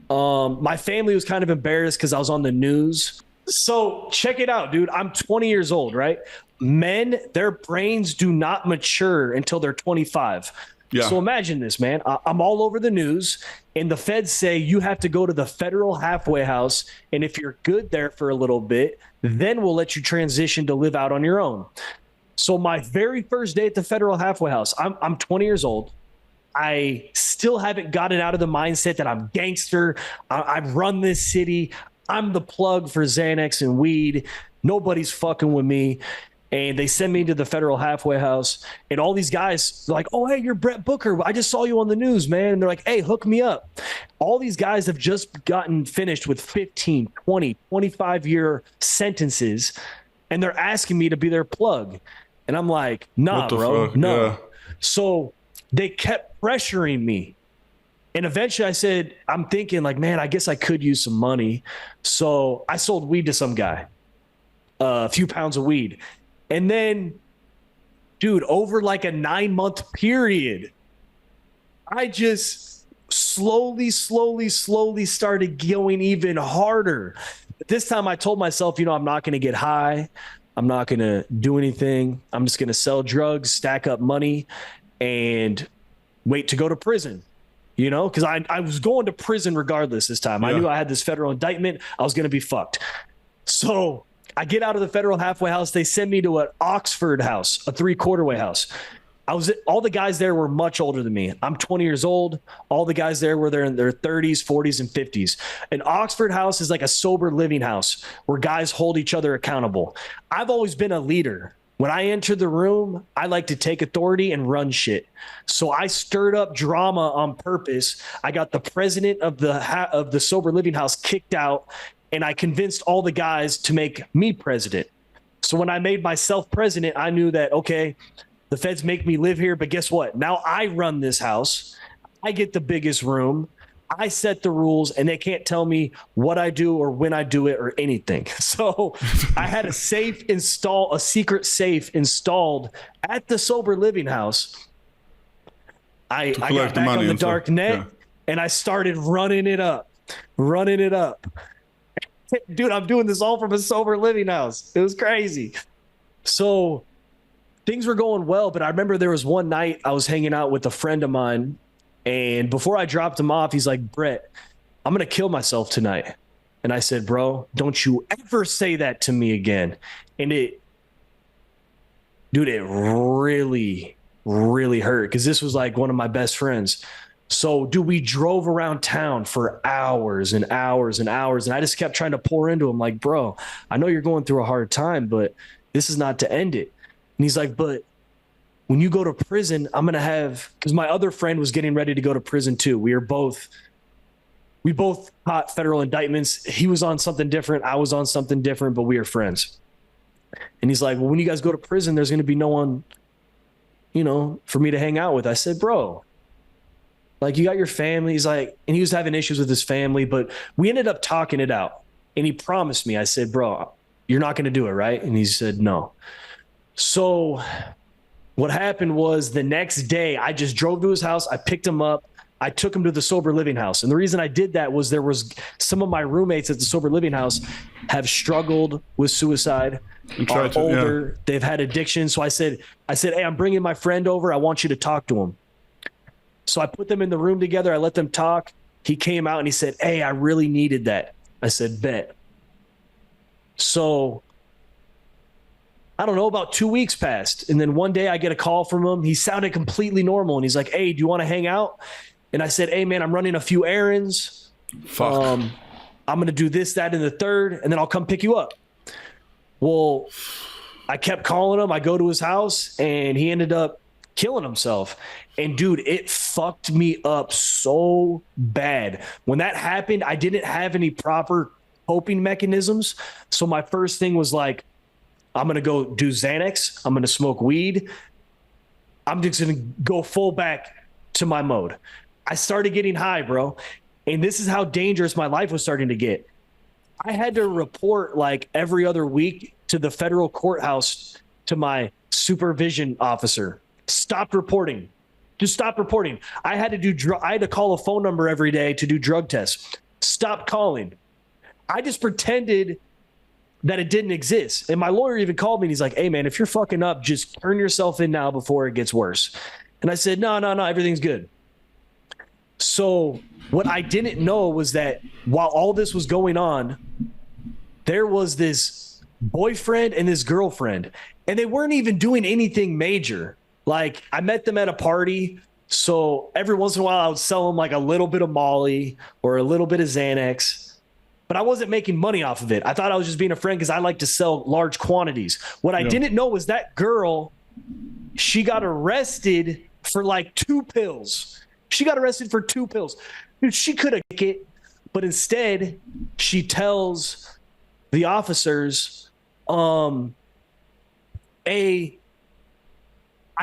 Speaker 1: My family was kind of embarrassed because I was on the news. So check it out, dude. I'm 20 years old, right? Men, their brains do not mature until they're 25. Yeah. So imagine this, man. I'm all over the news, and the feds say you have to go to the federal halfway house, and if you're good there for a little bit, then we'll let you transition to live out on your own. So my very first day at the federal halfway house, I'm 20 years old. I still haven't gotten out of the mindset that I'm gangster. I run this city. I'm the plug for Xanax and weed. Nobody's fucking with me. And they send me to the federal halfway house, and all these guys are like, oh, hey, you're Brett Booker. I just saw you on the news, man. And they're like, hey, hook me up. All these guys have just gotten finished with 15, 20, 25-year sentences, and they're asking me to be their plug. And I'm like, nah, bro, no. Yeah. So they kept pressuring me. And eventually I said, I'm thinking like, man, I guess I could use some money. So I sold weed to some guy, a few pounds of weed. And then, dude, over like a 9-month period, I just slowly started going even harder. This time I told myself, you know, I'm not going to get high. I'm not going to do anything. I'm just going to sell drugs, stack up money, and wait to go to prison. You know, because I was going to prison regardless this time. Yeah. I knew I had this federal indictment. I was going to be fucked. So I get out of the federal halfway house. They send me to an Oxford house, a 3-quarter-way house. All the guys there were much older than me. I'm 20 years old. All the guys there were in their 30s, 40s, and 50s. An Oxford house is like a sober living house where guys hold each other accountable. I've always been a leader. When I enter the room, I like to take authority and run shit. So I stirred up drama on purpose. I got the president of the sober living house kicked out, and I convinced all the guys to make me president. So when I made myself president, I knew that, okay, the feds make me live here, but guess what? Now I run this house. I get the biggest room. I set the rules, and they can't tell me what I do or when I do it or anything. So I had a secret safe installed at the sober living house. I got back on the dark net, and I started running it up. Dude, I'm doing this all from a sober living house. It was crazy. So things were going well, but I remember there was one night I was hanging out with a friend of mine, and before I dropped him off, he's like, Brett, I'm going to kill myself tonight. And I said, bro, don't you ever say that to me again. And it really, really hurt, because this was like one of my best friends. So, dude, we drove around town for hours and hours and hours. And I just kept trying to pour into him like, bro, I know you're going through a hard time, but this is not to end it. And he's like, but when you go to prison, I'm going to have, because my other friend was getting ready to go to prison too. We both caught federal indictments. He was on something different. I was on something different, but we are friends. And he's like, well, when you guys go to prison, there's going to be no one, you know, for me to hang out with. I said, bro, like, you got your family. He's like, and he was having issues with his family, but we ended up talking it out. And he promised me. I said, bro, you're not going to do it, right? And he said, no. So what happened was the next day I just drove to his house. I picked him up. I took him to the sober living house. And the reason I did that was there was some of my roommates at the sober living house have struggled with suicide, are older. They've had addiction. So I said, hey, I'm bringing my friend over. I want you to talk to him. So I put them in the room together. I let them talk. He came out and he said, hey, I really needed that. I said, bet. So I don't know, about 2 weeks passed. And then one day I get a call from him. He sounded completely normal. And he's like, hey, do you want to hang out? And I said, hey, man, I'm running a few errands. I'm going to do this, that, and the third, and then I'll come pick you up. Well, I kept calling him. I go to his house, and he ended up killing himself. And, dude, it fucked me up so bad. When that happened, I didn't have any proper coping mechanisms. So my first thing was like, I'm going to go do Xanax. I'm going to smoke weed. I'm just going to go full back to my mode. I started getting high, bro. And this is how dangerous my life was starting to get. I had to report like every other week to the federal courthouse to my supervision officer. Stopped reporting. Just stopped reporting. I had to call a phone number every day to do drug tests. Stopped calling. I just pretended that it didn't exist. And my lawyer even called me and he's like, hey man, if you're fucking up, just turn yourself in now before it gets worse. And I said, no, everything's good. So what I didn't know was that while all this was going on, there was this boyfriend and this girlfriend, and they weren't even doing anything major. Like I met them at a party. So every once in a while I would sell them like a little bit of Molly or a little bit of Xanax. But I wasn't making money off of it. I thought I was just being a friend because I like to sell large quantities. What I didn't know was that girl, she got arrested for like 2 pills. She got arrested for 2 pills. Dude, she could have taken it, but instead she tells the officers, I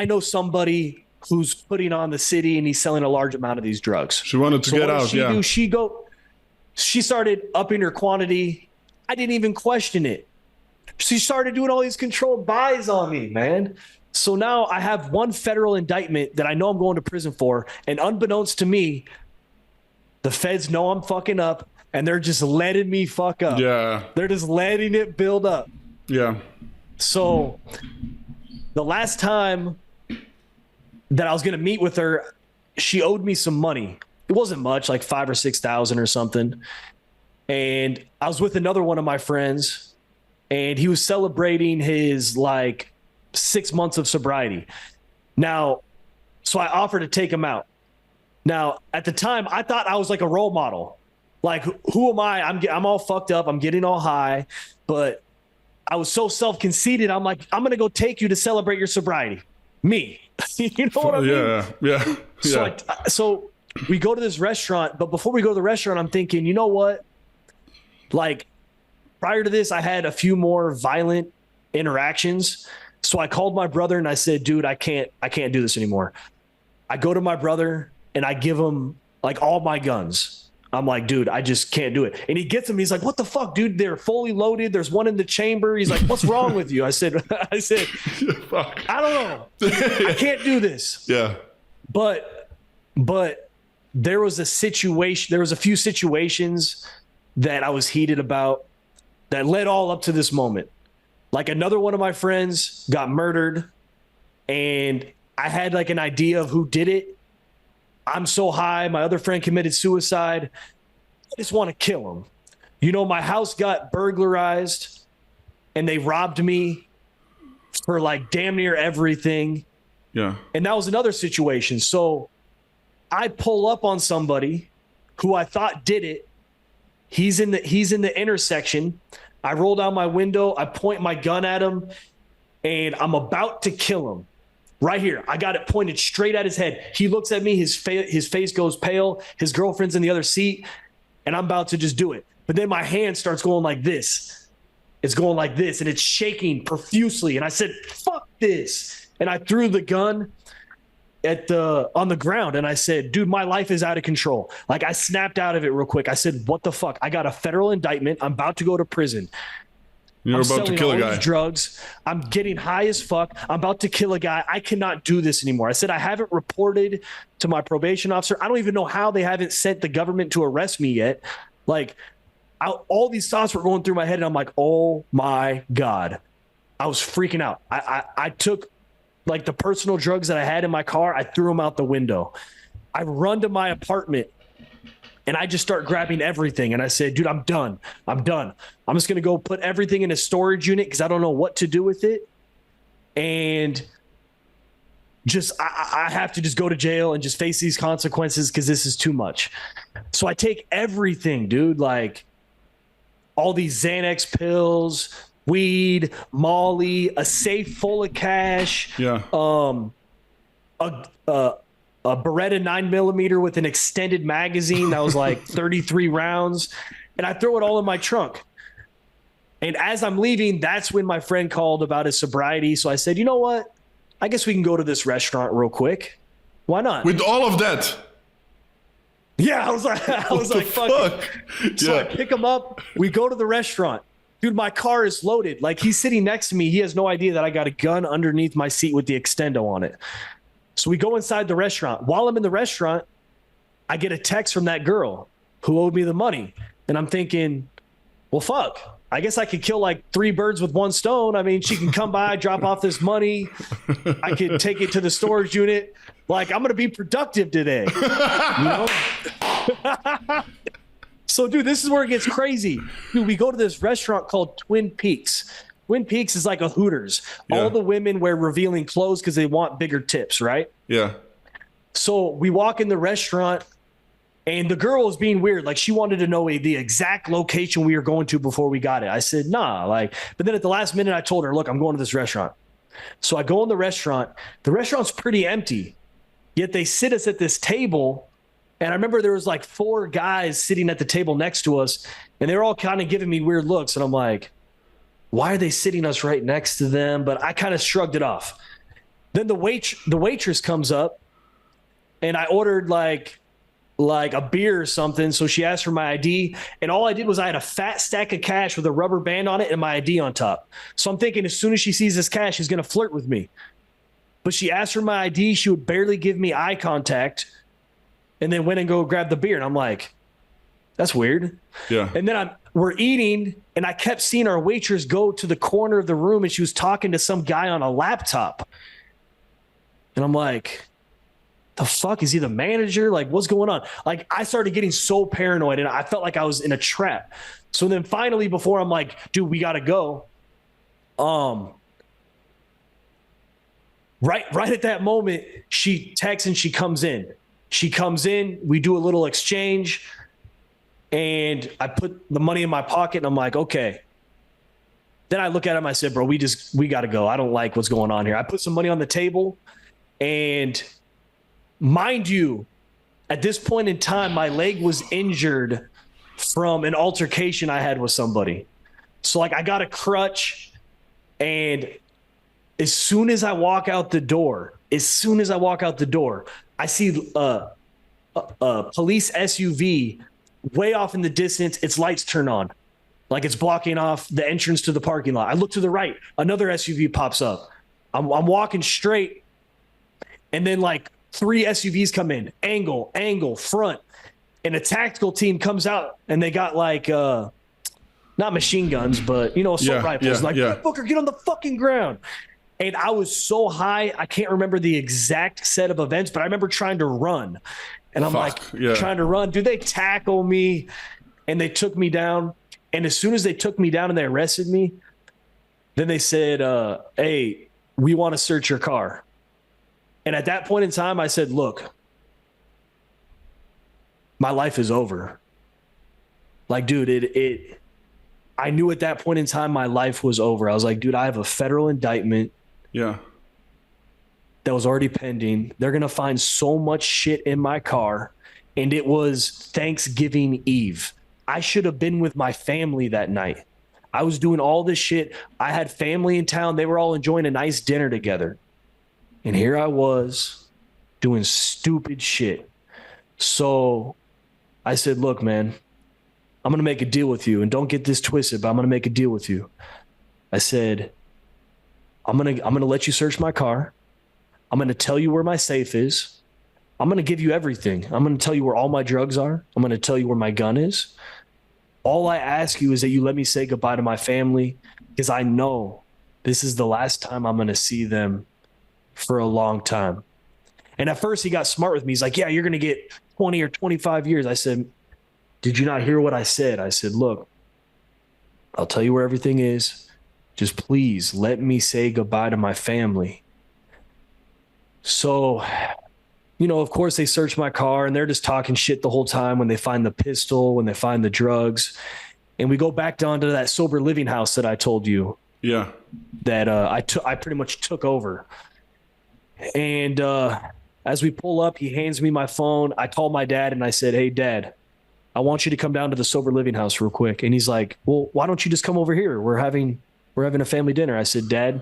Speaker 1: know somebody who's putting on the city and he's selling a large amount of these drugs.
Speaker 3: She wanted to get out. Yeah.
Speaker 1: She started upping her quantity. I didn't even question it. She started doing all these controlled buys on me, man. So now I have one federal indictment that I know I'm going to prison for. And unbeknownst to me, the feds know I'm fucking up and they're just letting me fuck up.
Speaker 3: Yeah.
Speaker 1: They're just letting it build up.
Speaker 3: Yeah.
Speaker 1: So the last time that I was going to meet with her, she owed me some money. It wasn't much, like 5,000 or 6,000 or something. And I was with another one of my friends and he was celebrating his like 6 months of sobriety. Now, so I offered to take him out. Now, at the time, I thought I was like a role model. Like, who am I? I'm all fucked up. I'm getting all high, but I was so self-conceited. I'm like, I'm going to go take you to celebrate your sobriety. Me. You know what I mean?
Speaker 3: Yeah.
Speaker 1: So we go to this restaurant, but before we go to the restaurant, I'm thinking, you know what? Like, prior to this, I had a few more violent interactions. So I called my brother and I said, dude, I can't do this anymore. I go to my brother and I give him like all my guns. I'm like, dude, I just can't do it. And he gets them. He's like, what the fuck, dude? They're fully loaded. There's one in the chamber. He's like, what's wrong with you? I said,
Speaker 3: Fuck.
Speaker 1: I don't know. I can't do this.
Speaker 3: Yeah.
Speaker 1: But there was a few situations that I was heated about that led all up to this moment. Like another one of my friends got murdered and I had like an idea of who did it. I'm so high. My other friend committed suicide. I just want to kill him. You know, my house got burglarized and they robbed me for like damn near everything.
Speaker 3: Yeah.
Speaker 1: And that was another situation. So I pull up on somebody who I thought did it. He's in the intersection. I roll down my window. I point my gun at him and I'm about to kill him. Right here. I got it pointed straight at his head. He looks at me. His face goes pale. His girlfriend's in the other seat and I'm about to just do it. But then my hand starts going like this. It's going like this and it's shaking profusely. And I said, fuck this. And I threw the gun on the ground and I said, dude, my life is out of control. Like I snapped out of it real quick. I said, what the fuck? I got a federal indictment. I'm about to go to prison.
Speaker 3: You're about to kill a guy.
Speaker 1: Drugs. I'm getting high as fuck. I'm about to kill a guy. I cannot do this anymore. I said, I haven't reported to my probation officer. I don't even know how they haven't sent the government to arrest me yet. Like, all these thoughts were going through my head, and I'm like, oh my God. I was freaking out. I took like the personal drugs that I had in my car. I threw them out the window. I run to my apartment. And I just start grabbing everything. And I said, dude, I'm done. I'm just going to go put everything in a storage unit because I don't know what to do with it. And just, I have to just go to jail and just face these consequences because this is too much. So I take everything, dude, like all these Xanax pills, weed, Molly, a safe full of cash.
Speaker 3: Yeah.
Speaker 1: A Beretta 9mm with an extended magazine that was like 33 rounds. And I throw it all in my trunk. And as I'm leaving, that's when my friend called about his sobriety. So I said, you know what? I guess we can go to this restaurant real quick. Why not?
Speaker 3: With all of that?
Speaker 1: Yeah, I was like, fuck it. So I pick him up. We go to the restaurant. Dude, my car is loaded. Like, he's sitting next to me. He has no idea that I got a gun underneath my seat with the extendo on it. So we go inside the restaurant. While I'm in the restaurant, I get a text from that girl who owed me the money. And I'm thinking, well, fuck. I guess I could kill like 3 birds with 1 stone. I mean, she can come by, drop off this money. I could take it to the storage unit. Like, I'm going to be productive today. You know? So, dude, this is where it gets crazy. Dude, we go to this restaurant called Twin Peaks. Twin Peaks is like a Hooters. Yeah. All the women wear revealing clothes because they want bigger tips, right?
Speaker 3: Yeah.
Speaker 1: So we walk in the restaurant, and the girl was being weird. Like, she wanted to know the exact location we were going to before we got it. I said, nah. But then at the last minute, I told her, look, I'm going to this restaurant. So I go in the restaurant. The restaurant's pretty empty, yet they sit us at this table. And I remember there was like 4 guys sitting at the table next to us, and they were all kind of giving me weird looks. And I'm like, why are they sitting us right next to them? But I kind of shrugged it off. Then the waitress comes up, and I ordered like a beer or something. So she asked for my ID, and all I did was I had a fat stack of cash with a rubber band on it and my ID on top. So I'm thinking as soon as she sees this cash, she's going to flirt with me. But she asked for my ID. She would barely give me eye contact, and then went and go grab the beer. And I'm like, that's weird.
Speaker 3: Yeah.
Speaker 1: And then we're eating, and I kept seeing our waitress go to the corner of the room, and she was talking to some guy on a laptop. And I'm like, the fuck? Is he the manager? Like, what's going on? Like, I started getting so paranoid, and I felt like I was in a trap. So then finally, before I'm like, dude, we got to go. Right at that moment, she texts and she comes in. We do a little exchange, and I put the money in my pocket, and I'm like, okay. Then I look at him, I said, bro, we got to go. I don't like what's going on here. I put some money on the table, and mind you, at this point in time, my leg was injured from an altercation I had with somebody. So like, I got a crutch, and as soon as I walk out the door, I see a police SUV way off in the distance. Its lights turn on, like it's blocking off the entrance to the parking lot. I look to the right, another SUV pops up. I'm walking straight, and then like 3 SUVs come in, angle, front, and a tactical team comes out, and they got like not machine guns, but assault rifles. Booker, get on the fucking ground. And I was so high, I can't remember the exact set of events, but I remember trying to run. And I'm trying to run. Dude, they tackle me, and they took me down. And as soon as they took me down and they arrested me, then they said, hey, we want to search your car. And at that point in time, I said, look, my life is over. Like, dude, I knew at that point in time my life was over. I was like, dude, I have a federal indictment.
Speaker 3: Yeah.
Speaker 1: That was already pending. They're going to find so much shit in my car. And it was Thanksgiving Eve. I should have been with my family that night. I was doing all this shit. I had family in town. They were all enjoying a nice dinner together. And here I was doing stupid shit. So I said, look, man, I'm going to make a deal with you. And don't get this twisted, but I'm going to make a deal with you. I said, I'm gonna let you search my car. I'm gonna tell you where my safe is. I'm gonna give you everything. I'm gonna tell you where all my drugs are. I'm gonna tell you where my gun is. All I ask you is that you let me say goodbye to my family, because I know this is the last time I'm gonna see them for a long time. And at first he got smart with me. He's like, yeah, you're gonna get 20 or 25 years. I said, did you not hear what I said? I said, look, I'll tell you where everything is. Just please let me say goodbye to my family. So, of course they search my car and they're just talking shit the whole time when they find the pistol, when they find the drugs. And we go back down to that sober living house that I told you.
Speaker 3: Yeah.
Speaker 1: That I pretty much took over. And as we pull up, he hands me my phone. I called my dad and I said, hey, Dad, I want you to come down to the sober living house real quick. And he's like, well, why don't you just come over here? We're having a family dinner. I said, Dad,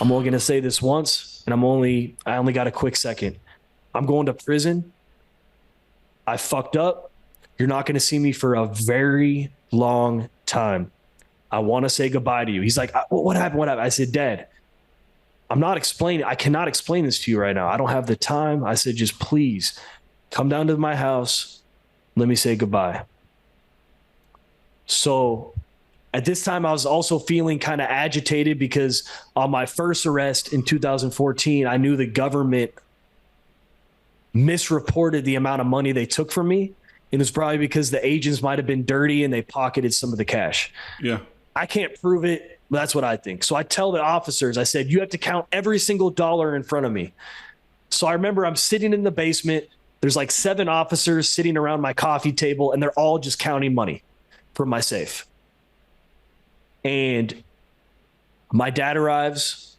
Speaker 1: I'm only going to say this once, and I only got a quick second. I'm going to prison. I fucked up. You're not going to see me for a very long time. I want to say goodbye to you. He's like, what happened? What happened? I said, Dad, I cannot explain this to you right now. I don't have the time. I said, just please come down to my house. Let me say goodbye. So at this time, I was also feeling kind of agitated because on my first arrest in 2014, I knew the government misreported the amount of money they took from me. It was probably because the agents might have been dirty and they pocketed some of the cash.
Speaker 3: Yeah.
Speaker 1: I can't prove it, but that's what I think. So I tell the officers, I said, you have to count every single dollar in front of me. So I remember I'm sitting in the basement. There's like 7 officers sitting around my coffee table, and they're all just counting money from my safe. And my dad arrives,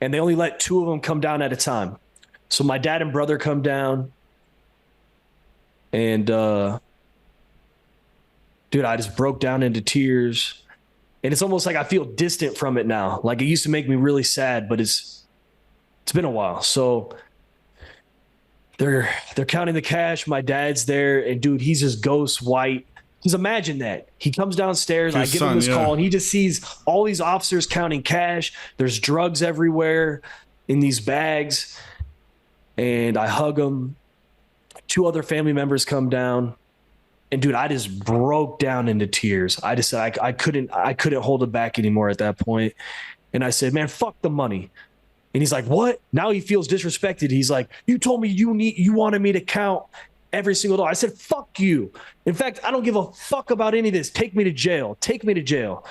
Speaker 1: and they only let 2 of them come down at a time. So my dad and brother come down, and dude, I just broke down into tears. And it's almost like I feel distant from it now. Like it used to make me really sad, but it's been a while. So they're counting the cash. My dad's there, and dude, he's just ghost white. Because imagine that. He comes downstairs, I give him this call, and he just sees all these officers counting cash. There's drugs everywhere in these bags. And I hug him. 2 other family members come down. And dude, I just broke down into tears. I just said I couldn't hold it back anymore at that point. And I said, man, fuck the money. And he's like, what? Now he feels disrespected. He's like, you told me you wanted me to count every single dollar. I said, fuck you. In fact, I don't give a fuck about any of this. Take me to jail. Take me to jail.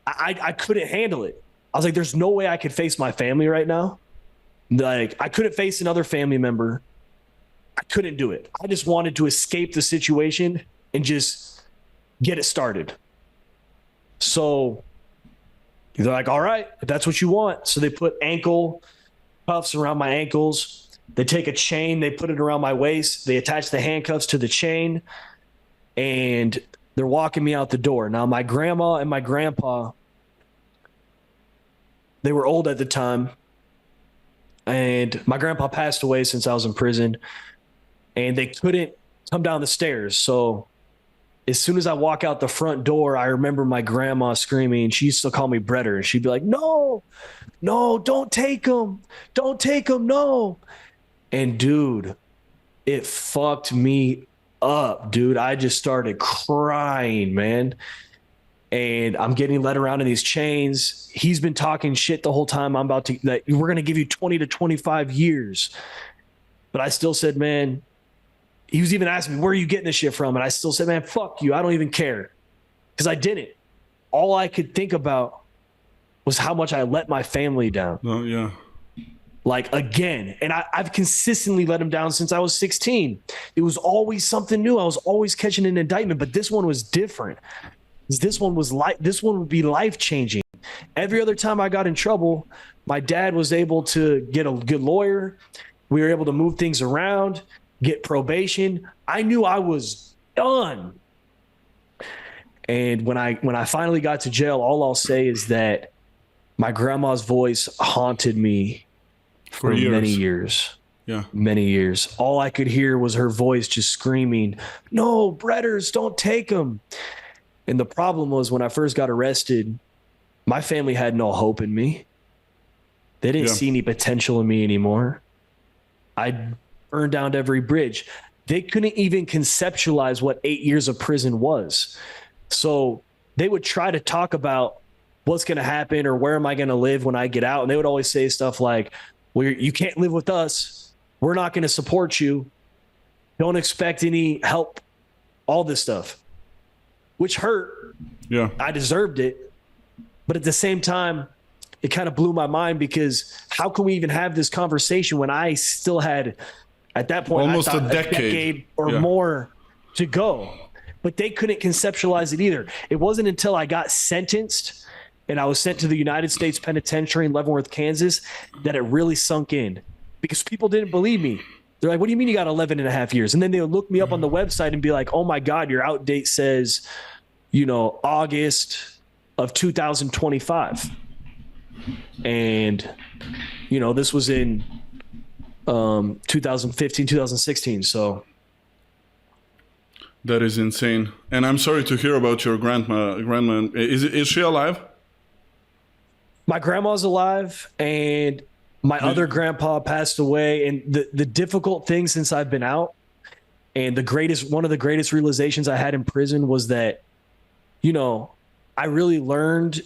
Speaker 1: I couldn't handle it. I was like, there's no way I could face my family right now. Like, I couldn't face another family member. I couldn't do it. I just wanted to escape the situation and just get it started. So they're like, all right, if that's what you want. So they put ankle cuffs around my ankles. They take a chain, they put it around my waist. They attach the handcuffs to the chain, and they're walking me out the door. Now, my grandma and my grandpa, they were old at the time. And my grandpa passed away since I was in prison, and they couldn't come down the stairs. So as soon as I walk out the front door, I remember my grandma screaming. She used to call me Bretter, and she'd be like, no, don't take him. Don't take him, no. And dude, it fucked me up, dude. I just started crying, man. And I'm getting led around in these chains. He's been talking shit the whole time. That we're going to give you 20 to 25 years. But I still said, man, he was even asking me, where are you getting this shit from? And I still said, man, fuck you. I don't even care. Because I didn't. All I could think about was how much I let my family down.
Speaker 3: Oh, yeah.
Speaker 1: Like, again. And I've consistently let him down since I was 16. It was always something new. I was always catching an indictment. But this one was different. This one would be life-changing. Every other time I got in trouble, my dad was able to get a good lawyer. We were able to move things around, get probation. I knew I was done. And when I finally got to jail, all I'll say is that my grandma's voice haunted me for many years.
Speaker 3: Yeah.
Speaker 1: Many years. All I could hear was her voice just screaming, no, Bretters, don't take them. And the problem was when I first got arrested, my family had no hope in me. They didn't see any potential in me anymore. I burned down every bridge. They couldn't even conceptualize what 8 years of prison was. So they would try to talk about what's going to happen or where am I going to live when I get out. And they would always say stuff like, well, you can't live with us. We're not going to support you. Don't expect any help, all this stuff, which hurt.
Speaker 3: Yeah.
Speaker 1: I deserved it. But at the same time, it kind of blew my mind because how can we even have this conversation when I still had, at that point,
Speaker 3: almost
Speaker 1: I thought
Speaker 3: a decade
Speaker 1: or more to go. But they couldn't conceptualize it either. It wasn't until I got sentenced and I was sent to the United States Penitentiary in Leavenworth, Kansas, that it really sunk in because people didn't believe me. They're like, what do you mean you got 11 and a half years? And then they would look me up on the website and be like, oh my God, your out date says, August of 2025. And, this was in 2015, 2016. So.
Speaker 3: That is insane. And I'm sorry to hear about your grandma. Is she alive?
Speaker 1: My grandma's alive and my other grandpa passed away. And the difficult thing since I've been out and one of the greatest realizations I had in prison was that, I really learned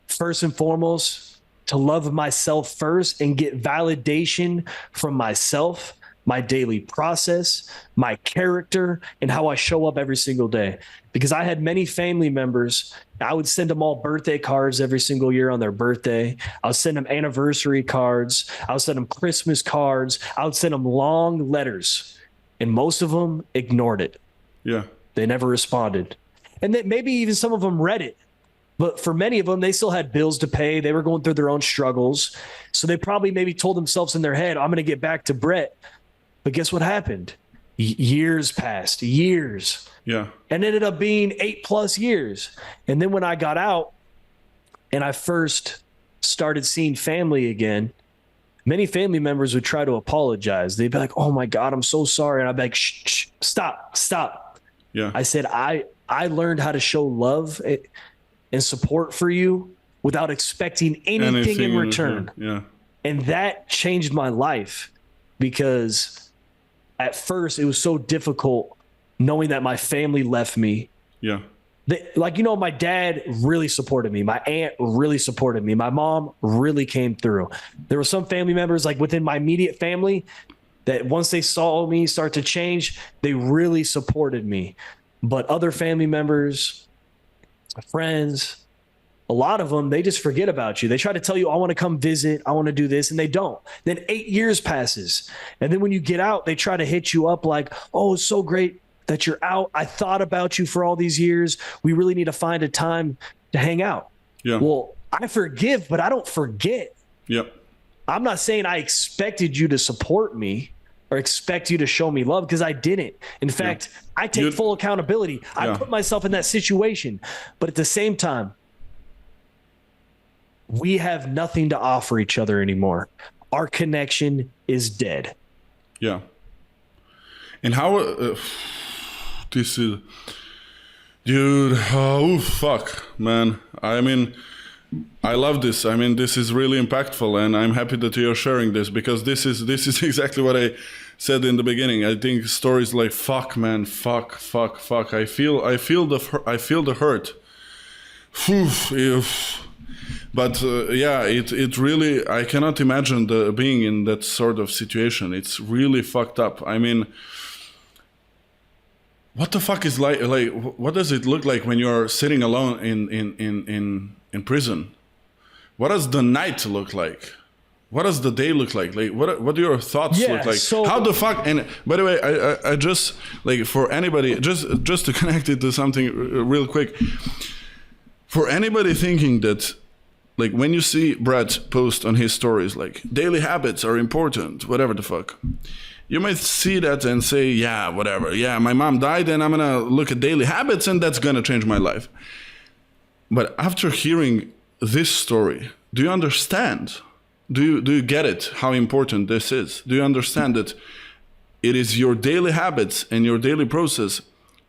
Speaker 1: first and foremost to love myself first and get validation from myself, my daily process, my character, and how I show up every single day. Because I had many family members. I would send them all birthday cards every single year on their birthday. I would send them anniversary cards. I would send them Christmas cards. I would send them long letters. And most of them ignored it.
Speaker 3: Yeah.
Speaker 1: They never responded. And then maybe even some of them read it. But for many of them, they still had bills to pay. They were going through their own struggles. So they probably maybe told themselves in their head, I'm going to get back to Brett. But guess what happened? Years passed, years.
Speaker 3: Yeah.
Speaker 1: And ended up being 8+ years. And then when I got out and I first started seeing family again, many family members would try to apologize. They'd be like, oh my God, I'm so sorry. And I'd be like, shh, stop.
Speaker 3: Yeah.
Speaker 1: I said, I learned how to show love and support for you without expecting anything in return.
Speaker 3: Yeah.
Speaker 1: And that changed my life because at first it was so difficult knowing that my family left me.
Speaker 3: Yeah.
Speaker 1: My dad really supported me. My aunt really supported me. My mom really came through. There were some family members like within my immediate family that once they saw me start to change, they really supported me. But other family members, friends, a lot of them, they just forget about you. They try to tell you, I want to come visit, I want to do this, and they don't. Then 8 years passes. And then when you get out, they try to hit you up like, oh, it's so great that you're out. I thought about you for all these years. We really need to find a time to hang out.
Speaker 3: Yeah.
Speaker 1: Well, I forgive, but I don't forget.
Speaker 3: Yep.
Speaker 1: I'm not saying I expected you to support me or expect you to show me love because I didn't. In fact, I take full accountability. I put myself in that situation. But at the same time, we have nothing to offer each other anymore. Our connection is dead.
Speaker 3: Yeah. And how this is, dude, fuck, man. I mean, I love this. I mean, this is really impactful, and I'm happy that you're sharing this because this is exactly what I said in the beginning. I think stories like fuck, man, fuck. I feel the hurt. But it really, I cannot imagine being in that sort of situation. It's really fucked up. I mean, what the fuck is like? What does it look like when you're sitting alone in prison? What does the night look like? What does the day look like? Like, what do your thoughts look like?
Speaker 1: So,
Speaker 3: how the fuck? And by the way, I just like for anybody, just to connect it to something real quick. For anybody thinking that, like, when you see Brett post on his stories, like, daily habits are important, whatever the fuck, you might see that and say, yeah, whatever. Yeah, my mom died and I'm going to look at daily habits and that's going to change my life. But after hearing this story, do you understand? Do you get it, how important this is? Do you understand that it is your daily habits and your daily process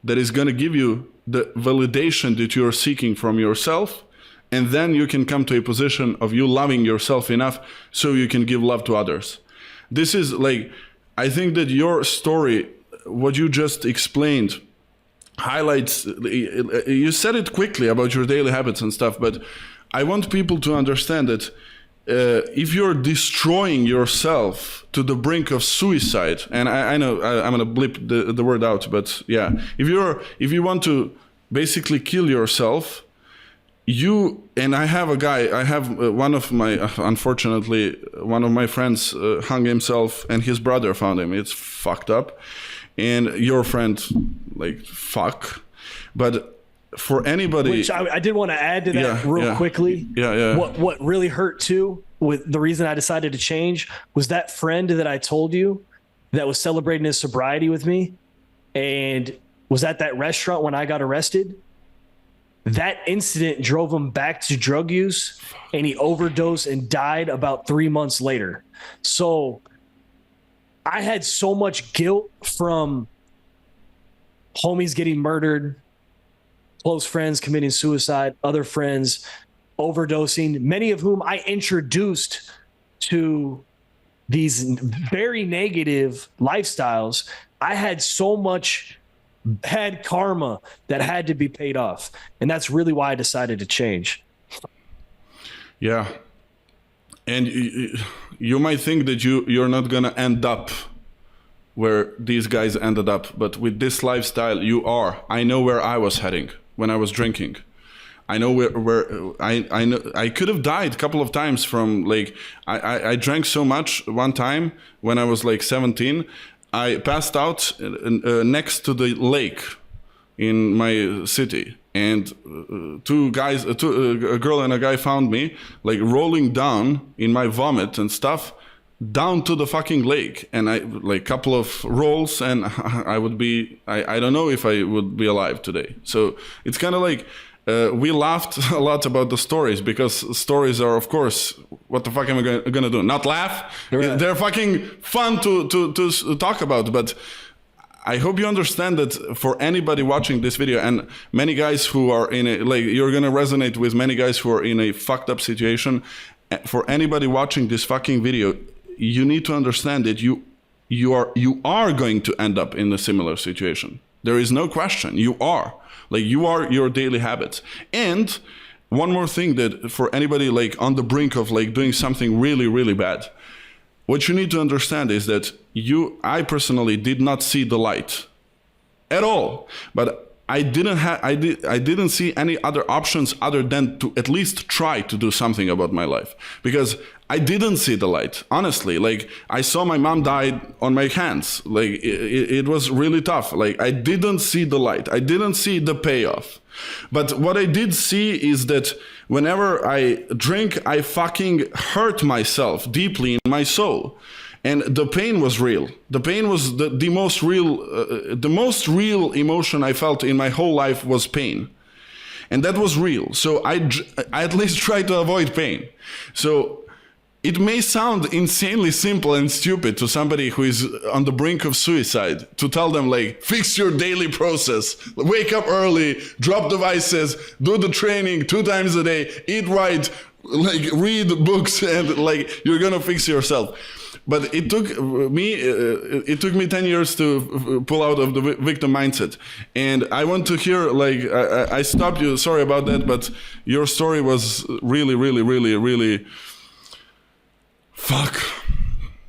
Speaker 3: that is going to give you the validation that you are seeking from yourself And then you can come to a position of you loving yourself enough so you can give love to others. This is like, I think that your story, what you just explained, highlights, you said it quickly about your daily habits and stuff, but I want people to understand that if you're destroying yourself to the brink of suicide, and I know I'm gonna blip the word out, but yeah, if you want to basically kill yourself, and I have one of my, unfortunately, one of my friends hung himself and his brother found him. It's fucked up. And your friend, like, fuck. But for anybody...
Speaker 1: Which I did want to add to that real quickly.
Speaker 3: Yeah.
Speaker 1: What really hurt too, with the reason I decided to change, was that friend that I told you that was celebrating his sobriety with me and was at that restaurant when I got arrested. That incident drove him back to drug use, and he overdosed and died about 3 months later. So I had so much guilt from homies getting murdered, close friends committing suicide, other friends overdosing, many of whom I introduced to these very negative lifestyles. I had so much bad karma that had to be paid off. And that's really why I decided to change.
Speaker 3: Yeah. And you might think that you're not going to end up where these guys ended up, but with this lifestyle, you are. I know where I was heading when I was drinking. I know where I know I could have died a couple of times from, like, I drank so much one time when I was like 17. I passed out next to the lake in my city, and a girl and a guy found me, like, rolling down in my vomit and stuff down to the fucking lake. And I, like, couple of rolls and I would be, I don't know if I would be alive today. So it's kind of like, we laughed a lot about the stories, because stories are, of course, what the fuck am I going to do? Not laugh? Right. They're fucking fun to talk about. But I hope you understand that for anybody watching this video, and many guys who are in a, like, you're going to resonate with many guys who are in a fucked up situation. For anybody watching this fucking video, you need to understand that you are going to end up in a similar situation. There is no question. You are. Like, you are your daily habits. And one more thing, that for anybody, like, on the brink of, like, doing something really, really bad, what you need to understand is that I personally did not see the light at all. But I didn't see any other options other than to at least try to do something about my life, because I didn't see the light. Honestly, like, I saw my mom died on my hands. Like, it was really tough. Like, I didn't see the light. I didn't see the payoff. But what I did see is that whenever I drink, I fucking hurt myself deeply in my soul. And the pain was real. The pain was the most real emotion I felt in my whole life was pain. And that was real. So I at least tried to avoid pain. So it may sound insanely simple and stupid to somebody who is on the brink of suicide to tell them, like, fix your daily process, wake up early, drop devices, do the training 2 times a day, eat right, like, read books, and, like, you're gonna fix yourself. But it took me 10 years to pull out of the victim mindset. And I want to hear, like, I stopped you, sorry about that, but your story was really, really, really, really, fuck.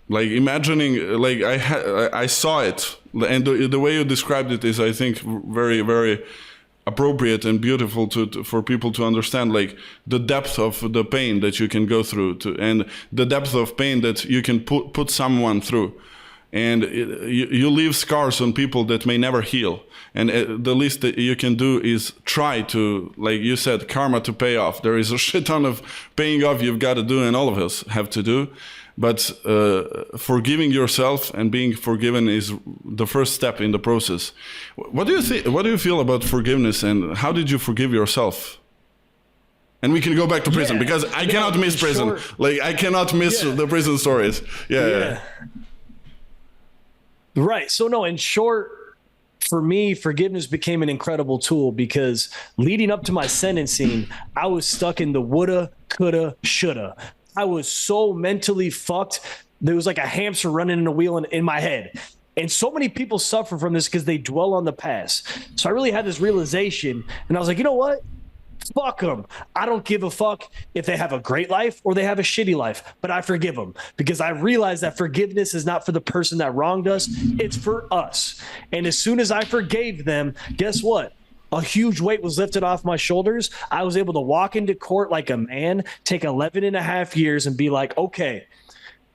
Speaker 3: Like, imagining, like, I saw it, and the way you described it is, I think, very, very appropriate and beautiful for people to understand, like, the depth of the pain that you can go through, and the depth of pain that you can put someone through. And you leave scars on people that may never heal. And the least that you can do is try to, like you said, karma to pay off. There is a shit ton of paying off you've got to do, and all of us have to do. But forgiving yourself and being forgiven is the first step in the process. What do you think? What do you feel about forgiveness, and how did you forgive yourself? And we can go back to prison, because I cannot miss prison. Short. Like, I cannot miss the prison stories. Yeah.
Speaker 1: Right. So no, in short, for me, forgiveness became an incredible tool because leading up to my sentencing, I was stuck in the woulda, coulda, shoulda. I was so mentally fucked. There was like a hamster running in a wheel in my head. And so many people suffer from this because they dwell on the past. So I really had this realization, and I was like, you know what? Fuck them. I don't give a fuck if they have a great life or they have a shitty life, but I forgive them because I realize that forgiveness is not for the person that wronged us. It's for us. And as soon as I forgave them, guess what? A huge weight was lifted off my shoulders. I was able to walk into court like a man, take 11 and a half years and be like, okay,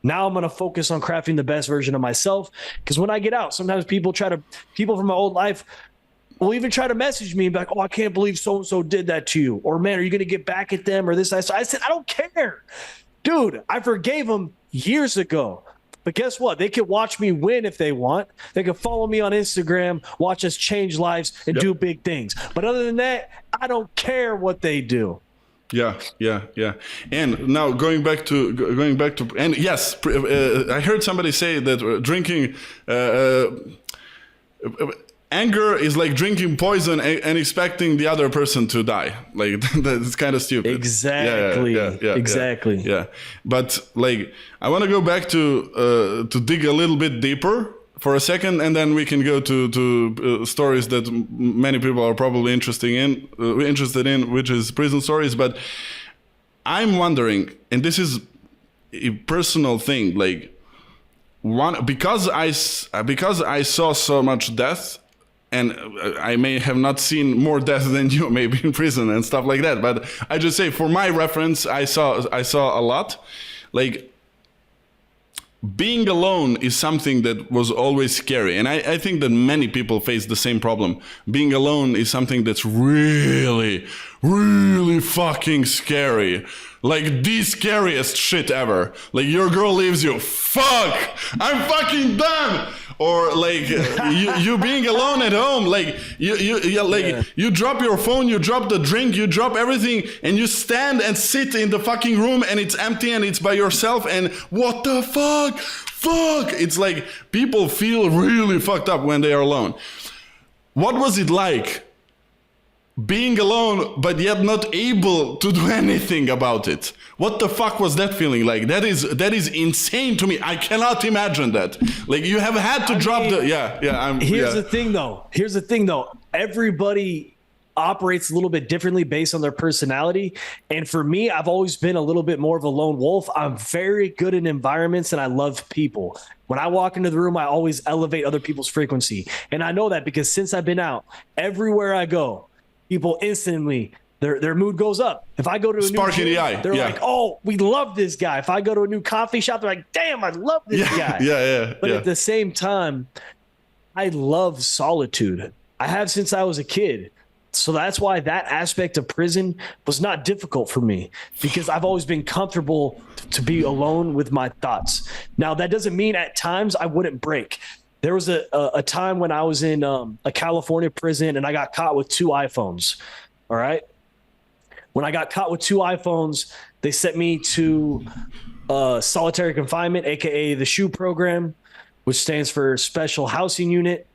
Speaker 1: now I'm going to focus on crafting the best version of myself. Because when I get out, sometimes people from my old life will even try to message me and be like, oh, I can't believe so-and-so did that to you. Or, man, are you going to get back at them or this? I said, I don't care. Dude, I forgave them years ago. But guess what? They can watch me win if they want. They can follow me on Instagram, watch us change lives and do big things. But other than that, I don't care what they do.
Speaker 3: Yeah. And now going back to, and yes, I heard somebody say that drinking, anger is like drinking poison and expecting the other person to die. Like that's kind of stupid.
Speaker 1: Exactly. Exactly.
Speaker 3: Yeah. But like, I want to go back to dig a little bit deeper for a second, and then we can go to stories that many people are probably interested in, which is prison stories. But I'm wondering, and this is a personal thing, like because I saw so much death, and I may have not seen more death than you, maybe in prison and stuff like that. But I just say, for my reference, I saw a lot. Like, being alone is something that was always scary. And I think that many people face the same problem. Being alone is something that's really, really fucking scary. Like the scariest shit ever. Like, your girl leaves you. Fuck! I'm fucking done! Or like you being alone at home, like you drop your phone, you drop the drink, you drop everything, and you stand and sit in the fucking room, and it's empty and it's by yourself, and what the fuck? It's like people feel really fucked up when they are alone. What was it like being alone but yet not able to do anything about it? What the fuck was that feeling like? That is insane to me. I cannot imagine that. Like, you have had to Here's the thing though. Everybody operates a little bit differently based on their personality. And for me, I've always been a little bit more of a lone wolf. I'm very good in environments and I love people. When I walk into the room, I always elevate other people's frequency. And I know that because since I've been out, everywhere I go, people instantly, their mood goes up. If I go to a spark
Speaker 1: new
Speaker 3: in
Speaker 1: gym,
Speaker 3: the eye,
Speaker 1: they're like, "Oh, we love this guy." If I go to a new coffee shop, they're like, "Damn, I love this guy." But at the same time, I love solitude. I have since I was a kid. So that's why that aspect of prison was not difficult for me, because I've always been comfortable to be alone with my thoughts. Now, that doesn't mean at times I wouldn't break. There was a time when I was in a California prison and I got caught with 2 iPhones. All right. When I got caught with 2 iPhones, they sent me to solitary confinement, AKA the SHU program, which stands for Special Housing Unit,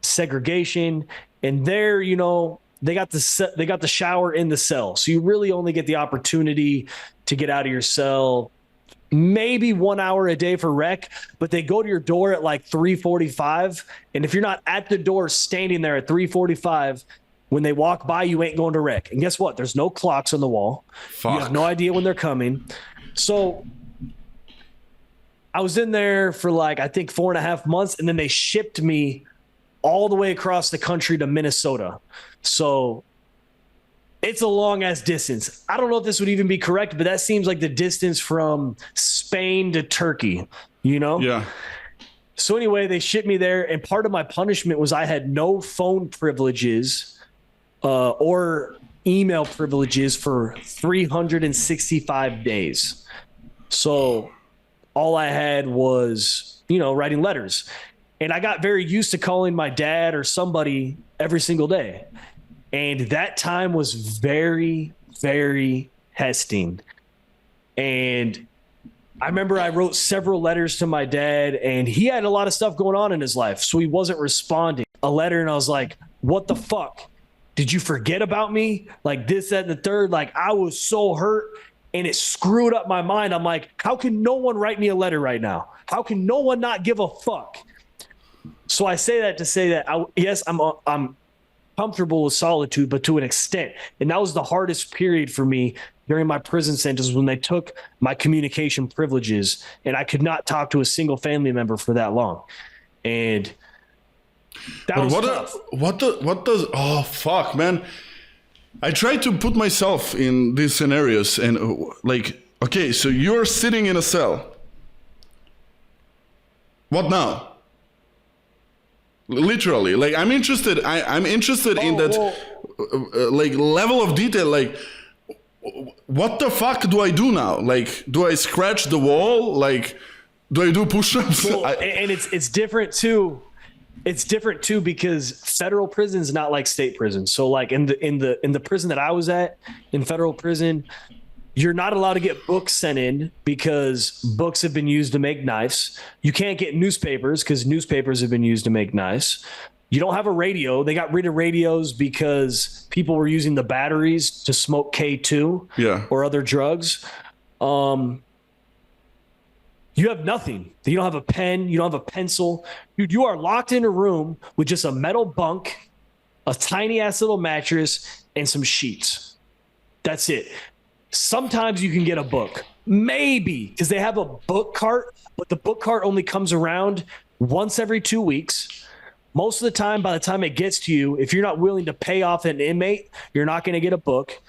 Speaker 1: segregation. And there, you know, they got the shower in the cell. So you really only get the opportunity to get out of your cell maybe 1 hour a day for rec, but they go to your door at like 3:45. And if you're not at the door standing there at 3:45, when they walk by, you ain't going to rec. And guess what? There's no clocks on the wall. Fuck. You have no idea when they're coming. So I was in there for like, I think 4.5 months. And then they shipped me all the way across the country to Minnesota. So it's a long ass distance. I don't know if this would even be correct, but that seems like the distance from Spain to Turkey, you know?
Speaker 3: Yeah.
Speaker 1: So anyway, they shipped me there. And part of my punishment was I had no phone privileges or email privileges for 365 days. So all I had was, you know, writing letters. And I got very used to calling my dad or somebody every single day. And that time was very, very testing. And I remember I wrote several letters to my dad, and he had a lot of stuff going on in his life, so he wasn't responding. a letter and I was like, what the fuck? Did you forget about me? Like this, that, and the third. Like I was so hurt and it screwed up my mind. I'm like, how can no one write me a letter right now? How can no one not give a fuck? So I say that to say that, yes, I'm comfortable with solitude, but to an extent. And that was the hardest period for me during my prison sentence, when they took my communication privileges and I could not talk to a single family member for that long. And that was tough.
Speaker 3: What does, oh, fuck, man. I try to put myself in these scenarios and like, okay, so you're sitting in a cell. What now? Literally, like I'm interested. I'm interested in that, like level of detail. Like, what the fuck do I do now? Like, do I scratch the wall? Like, do I do push-ups?
Speaker 1: Well, and it's different too. It's different too because federal prison is not like state prison. So, like in the prison that I was at, in federal prison, you're not allowed to get books sent in because books have been used to make knives. You can't get newspapers because newspapers have been used to make knives. You don't have a radio. They got rid of radios because people were using the batteries to smoke K2 or other drugs. You have nothing. You don't have a pen. You don't have a pencil. Dude, you are locked in a room with just a metal bunk, a tiny ass little mattress, and some sheets. That's it. Sometimes you can get a book, maybe, because they have a book cart, but the book cart only comes around once every 2 weeks. Most of the time, by the time it gets to you, if you're not willing to pay off an inmate, you're not going to get a book.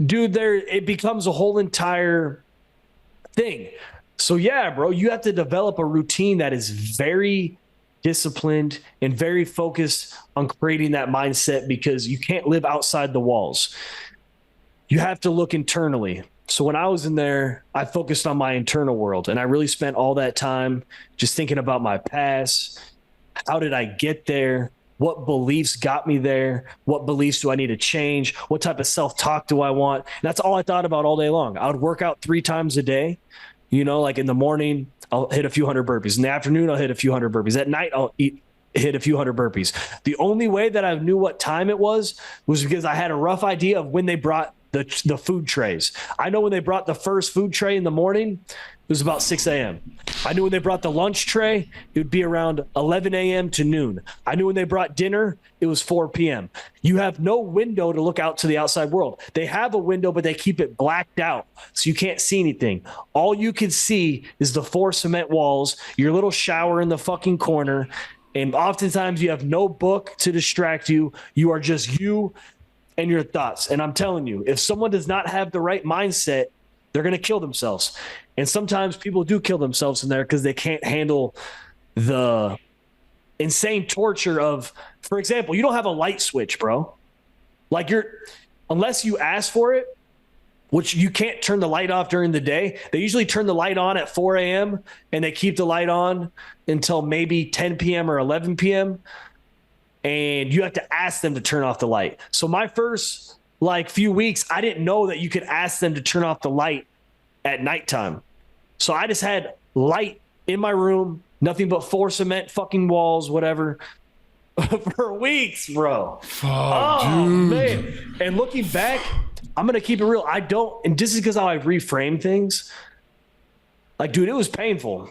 Speaker 1: Dude, it becomes a whole entire thing. So yeah, bro, you have to develop a routine that is very disciplined and very focused on creating that mindset because you can't live outside the walls. You have to look internally. So when I was in there, I focused on my internal world and I really spent all that time just thinking about my past. How did I get there? What beliefs got me there? What beliefs do I need to change? What type of self-talk do I want? And that's all I thought about all day long. I would work out 3 times a day. You know, like in the morning, I'll hit a few hundred burpees. In the afternoon, I'll hit a few hundred burpees. At night, I'll hit a few hundred burpees. The only way that I knew what time it was because I had a rough idea of when they brought the food trays. I know when they brought the first food tray in the morning, it was about 6 a.m. I knew when they brought the lunch tray, it would be around 11 a.m. to noon. I knew when they brought dinner, it was 4 p.m. You have no window to look out to the outside world. They have a window, but they keep it blacked out, so you can't see anything. All you can see is the 4 cement walls, your little shower in the fucking corner, and oftentimes you have no book to distract you. You are just you and your thoughts. And I'm telling you, if someone does not have the right mindset, they're going to kill themselves. And sometimes people do kill themselves in there because they can't handle the insane torture of, for example, you don't have a light switch, bro. Like unless you ask for it, which you can't turn the light off during the day. They usually turn the light on at 4 a.m. and they keep the light on until maybe 10 p.m. or 11 p.m. And you have to ask them to turn off the light. So my first few weeks, I didn't know that you could ask them to turn off the light at nighttime. So I just had light in my room, nothing but 4 cement fucking walls, whatever, for weeks, bro.
Speaker 3: Fuck, dude.
Speaker 1: Man. And looking back, I'm going to keep it real. And this is because how I reframe things. Like, dude, it was painful.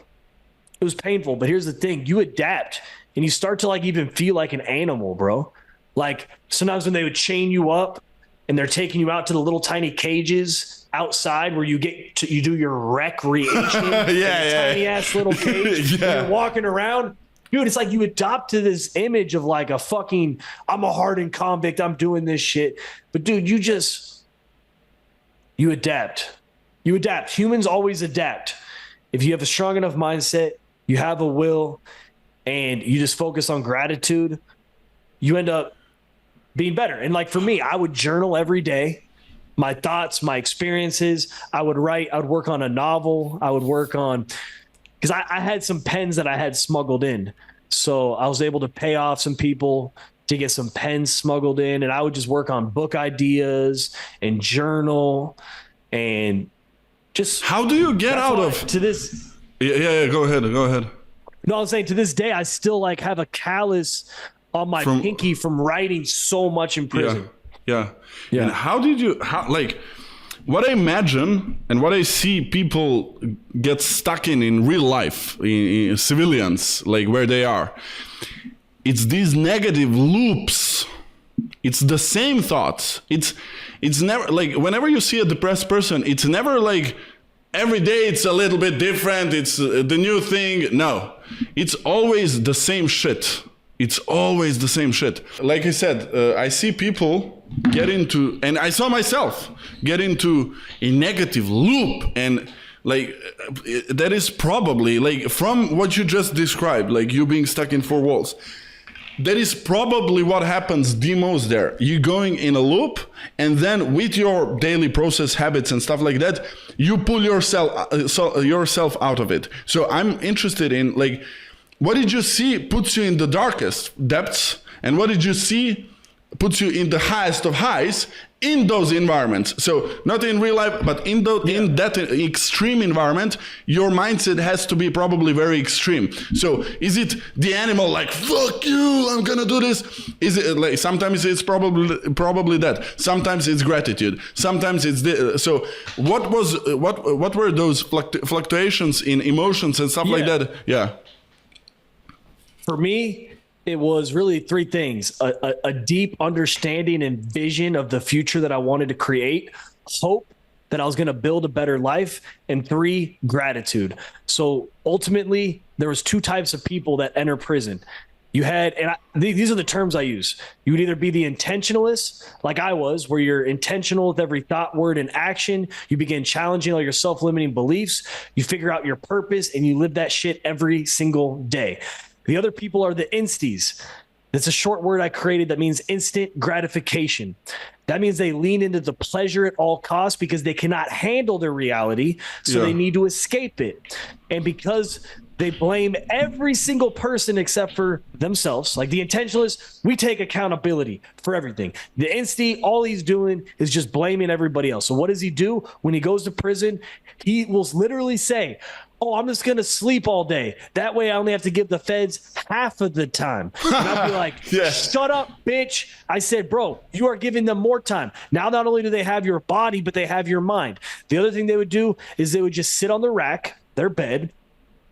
Speaker 1: It was painful, but here's the thing. You adapt. And you start to even feel like an animal, bro. Like sometimes when they would chain you up and they're taking you out to the little tiny cages outside where you do your recreation. Tiny ass little cage. You're walking around. Dude, it's like you adopt to this image of like a fucking, I'm a hardened convict. I'm doing this shit. But dude, you adapt. You adapt. Humans always adapt. If you have a strong enough mindset, you have a will, and you just focus on gratitude, you end up being better. And like for me, I would journal every day, my thoughts, my experiences. I would write, I would work on a novel. I would work on, because I had some pens that I had smuggled in. So I was able to pay off some people to get some pens smuggled in. And I would just work on book ideas and journal and just.
Speaker 3: How do you get out of
Speaker 1: to this?
Speaker 3: Yeah. Go ahead.
Speaker 1: No, I was saying to this day, I still have a callous on my pinky from writing so much in prison.
Speaker 3: Yeah. And what I imagine and what I see people get stuck in real life, in civilians, like where they are, it's these negative loops. It's the same thoughts. It's never like, whenever you see a depressed person, it's never like every day it's a little bit different. It's the new thing. No, it's always the same shit. It's always the same shit. Like I said, I see people get into, and I saw myself get into a negative loop, and like that is probably like from what you just described, like you being stuck in four walls. That is probably what happens the most there. You're going in a loop, and then with your daily process habits and stuff like that, you pull yourself out of it. So I'm interested in, like, what did you see puts you in the darkest depths, and what did you see puts you in the highest of highs in those environments? So not in real life, but in that extreme environment, your mindset has to be probably very extreme. So is it the animal, like, fuck you, I'm gonna do this? Is it like, sometimes it's probably that. Sometimes it's gratitude. Sometimes it's so what were those fluctuations in emotions and stuff like that? Yeah.
Speaker 1: For me, it was really three things: a deep understanding and vision of the future that I wanted to create, hope that I was going to build a better life, and 3, gratitude. So ultimately, there was 2 types of people that enter prison. You had, and these are the terms I use. You would either be the intentionalist, like I was, where you're intentional with every thought, word, and action. You begin challenging all your self-limiting beliefs. You figure out your purpose, and you live that shit every single day. The other people are the insties. That's a short word I created that means instant gratification. That means they lean into the pleasure at all costs because they cannot handle their reality, so they need to escape it. And because they blame every single person except for themselves, like the intentionalists, we take accountability for everything. The instie, all he's doing is just blaming everybody else. So what does he do when he goes to prison? He will literally say, oh, I'm just going to sleep all day. That way I only have to give the feds half of the time. And I'll be like, shut up, bitch. I said, bro, you are giving them more time. Now, not only do they have your body, but they have your mind. The other thing they would do is they would just sit on the rack, their bed,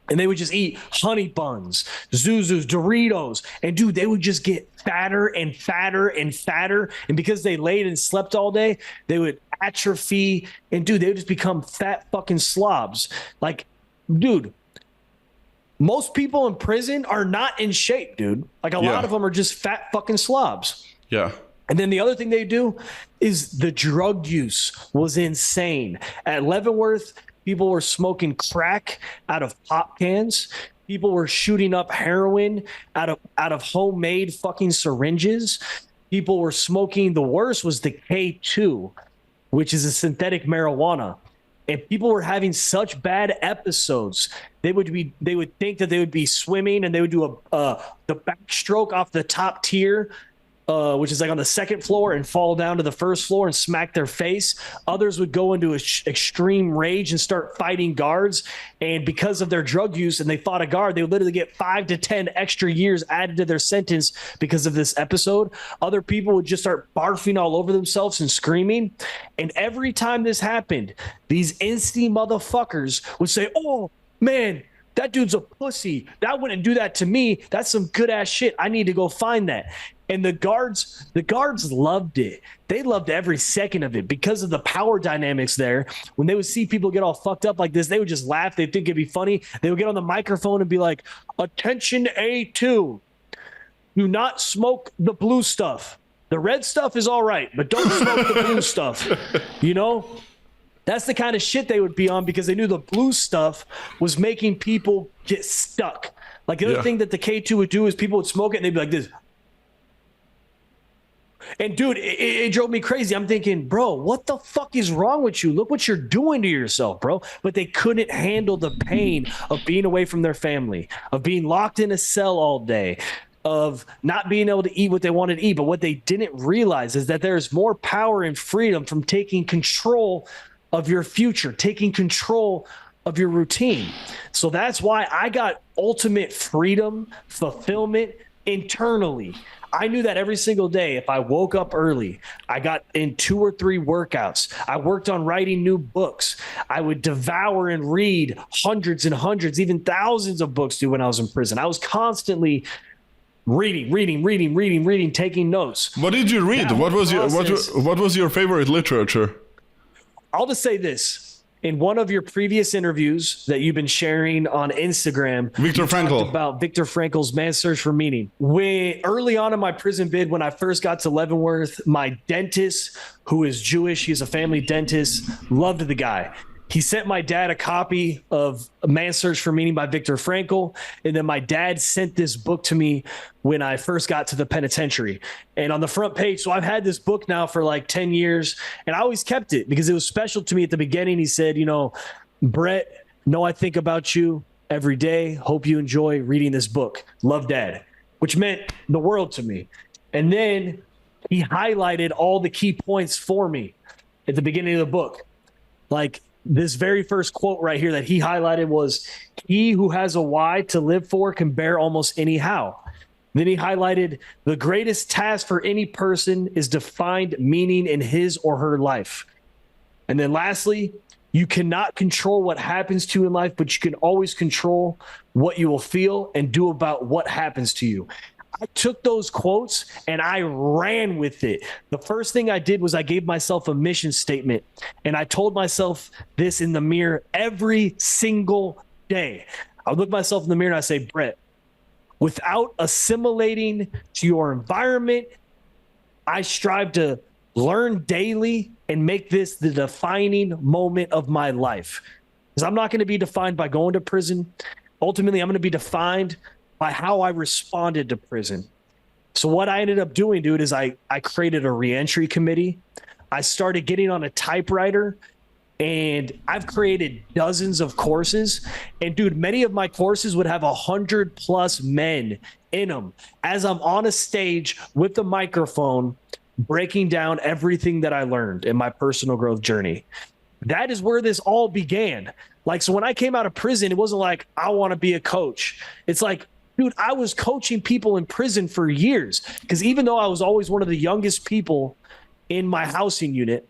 Speaker 1: and they would just eat honey buns, Zuzus, Doritos. And, dude, they would just get fatter and fatter and fatter. And because they laid and slept all day, they would atrophy. And, dude, they would just become fat fucking slobs. Like, dude, most people in prison are not in shape, dude. Like a lot of them are just fat fucking slobs.
Speaker 3: Yeah.
Speaker 1: And then the other thing they do is the drug use was insane. At Leavenworth, people were smoking crack out of pop cans. People were shooting up heroin out of homemade fucking syringes. People were smoking, the worst was the K2, which is a synthetic marijuana. And people were having such bad episodes. They would think that they would be swimming and they would do the backstroke off the top tier, which is like on the second floor, and fall down to the first floor and smack their face. Others would go into extreme rage and start fighting guards. And because of their drug use and they fought a guard, they would literally get 5 to 10 extra years added to their sentence because of this episode. Other people would just start barfing all over themselves and screaming. And every time this happened, these insty motherfuckers would say, oh, man, that dude's a pussy. That wouldn't do that to me. That's some good ass shit. I need to go find that. And the guards loved it. They loved every second of it because of the power dynamics there. When they would see people get all fucked up like this, they would just laugh. They'd think it'd be funny. They would get on the microphone and be like, attention A2, do not smoke the blue stuff. The red stuff is all right, but don't smoke the blue stuff. You know? That's the kind of shit they would be on because they knew the blue stuff was making people get stuck. Like the other thing that the K2 would do is people would smoke it and they'd be like this. And dude, it drove me crazy. I'm thinking, bro, what the fuck is wrong with you? Look what you're doing to yourself, bro. But they couldn't handle the pain of being away from their family, of being locked in a cell all day, of not being able to eat what they wanted to eat. But what they didn't realize is that there's more power and freedom from taking control of your future, taking control of your routine. So that's why I got ultimate freedom, fulfillment, internally. I knew that every single day, if I woke up early, I got in 2 or 3 workouts. I worked on writing new books. I would devour and read hundreds and hundreds, even thousands of books, dude, when I was in prison. I was constantly reading, taking notes.
Speaker 3: What did you read? What was your favorite literature?
Speaker 1: I'll just say this. In one of your previous interviews that you've been sharing on Instagram,
Speaker 3: Viktor Frankl,
Speaker 1: talked about Viktor Frankl's Man's Search for Meaning. When early on in my prison bid, when I first got to Leavenworth, my dentist, who is Jewish, he's a family dentist, loved the guy. He sent my dad a copy of Man's Search for Meaning by Viktor Frankl. And then my dad sent this book to me when I first got to the penitentiary. And on the front page, so I've had this book now for like 10 years, and I always kept it because it was special to me at the beginning. He said, you know, Brett, know I think about you every day. Hope you enjoy reading this book. Love, Dad, which meant the world to me. And then he highlighted all the key points for me at the beginning of the book. Like, this very first quote right here that he highlighted was, he who has a why to live for can bear almost any how. Then he highlighted, the greatest task for any person is to find meaning in his or her life. And then lastly, you cannot control what happens to you in life, but you can always control what you will feel and do about what happens to you. I took those quotes and I ran with it. The first thing I did was I gave myself a mission statement, and I told myself this in the mirror every single day. I would look myself in the mirror and I say, Brett, without assimilating to your environment, I strive to learn daily and make this the defining moment of my life. Because I'm not going to be defined by going to prison. Ultimately, I'm going to be defined by how I responded to prison. So what I ended up doing, dude, is I created a reentry committee. I started getting on a typewriter, and I've created dozens of courses. And dude, many of my courses would have 100+ men in them as I'm on a stage with the microphone, breaking down everything that I learned in my personal growth journey. That is where this all began. Like, so when I came out of prison, it wasn't like, I want to be a coach. It's like, dude, I was coaching people in prison for years, because even though I was always one of the youngest people in my housing unit,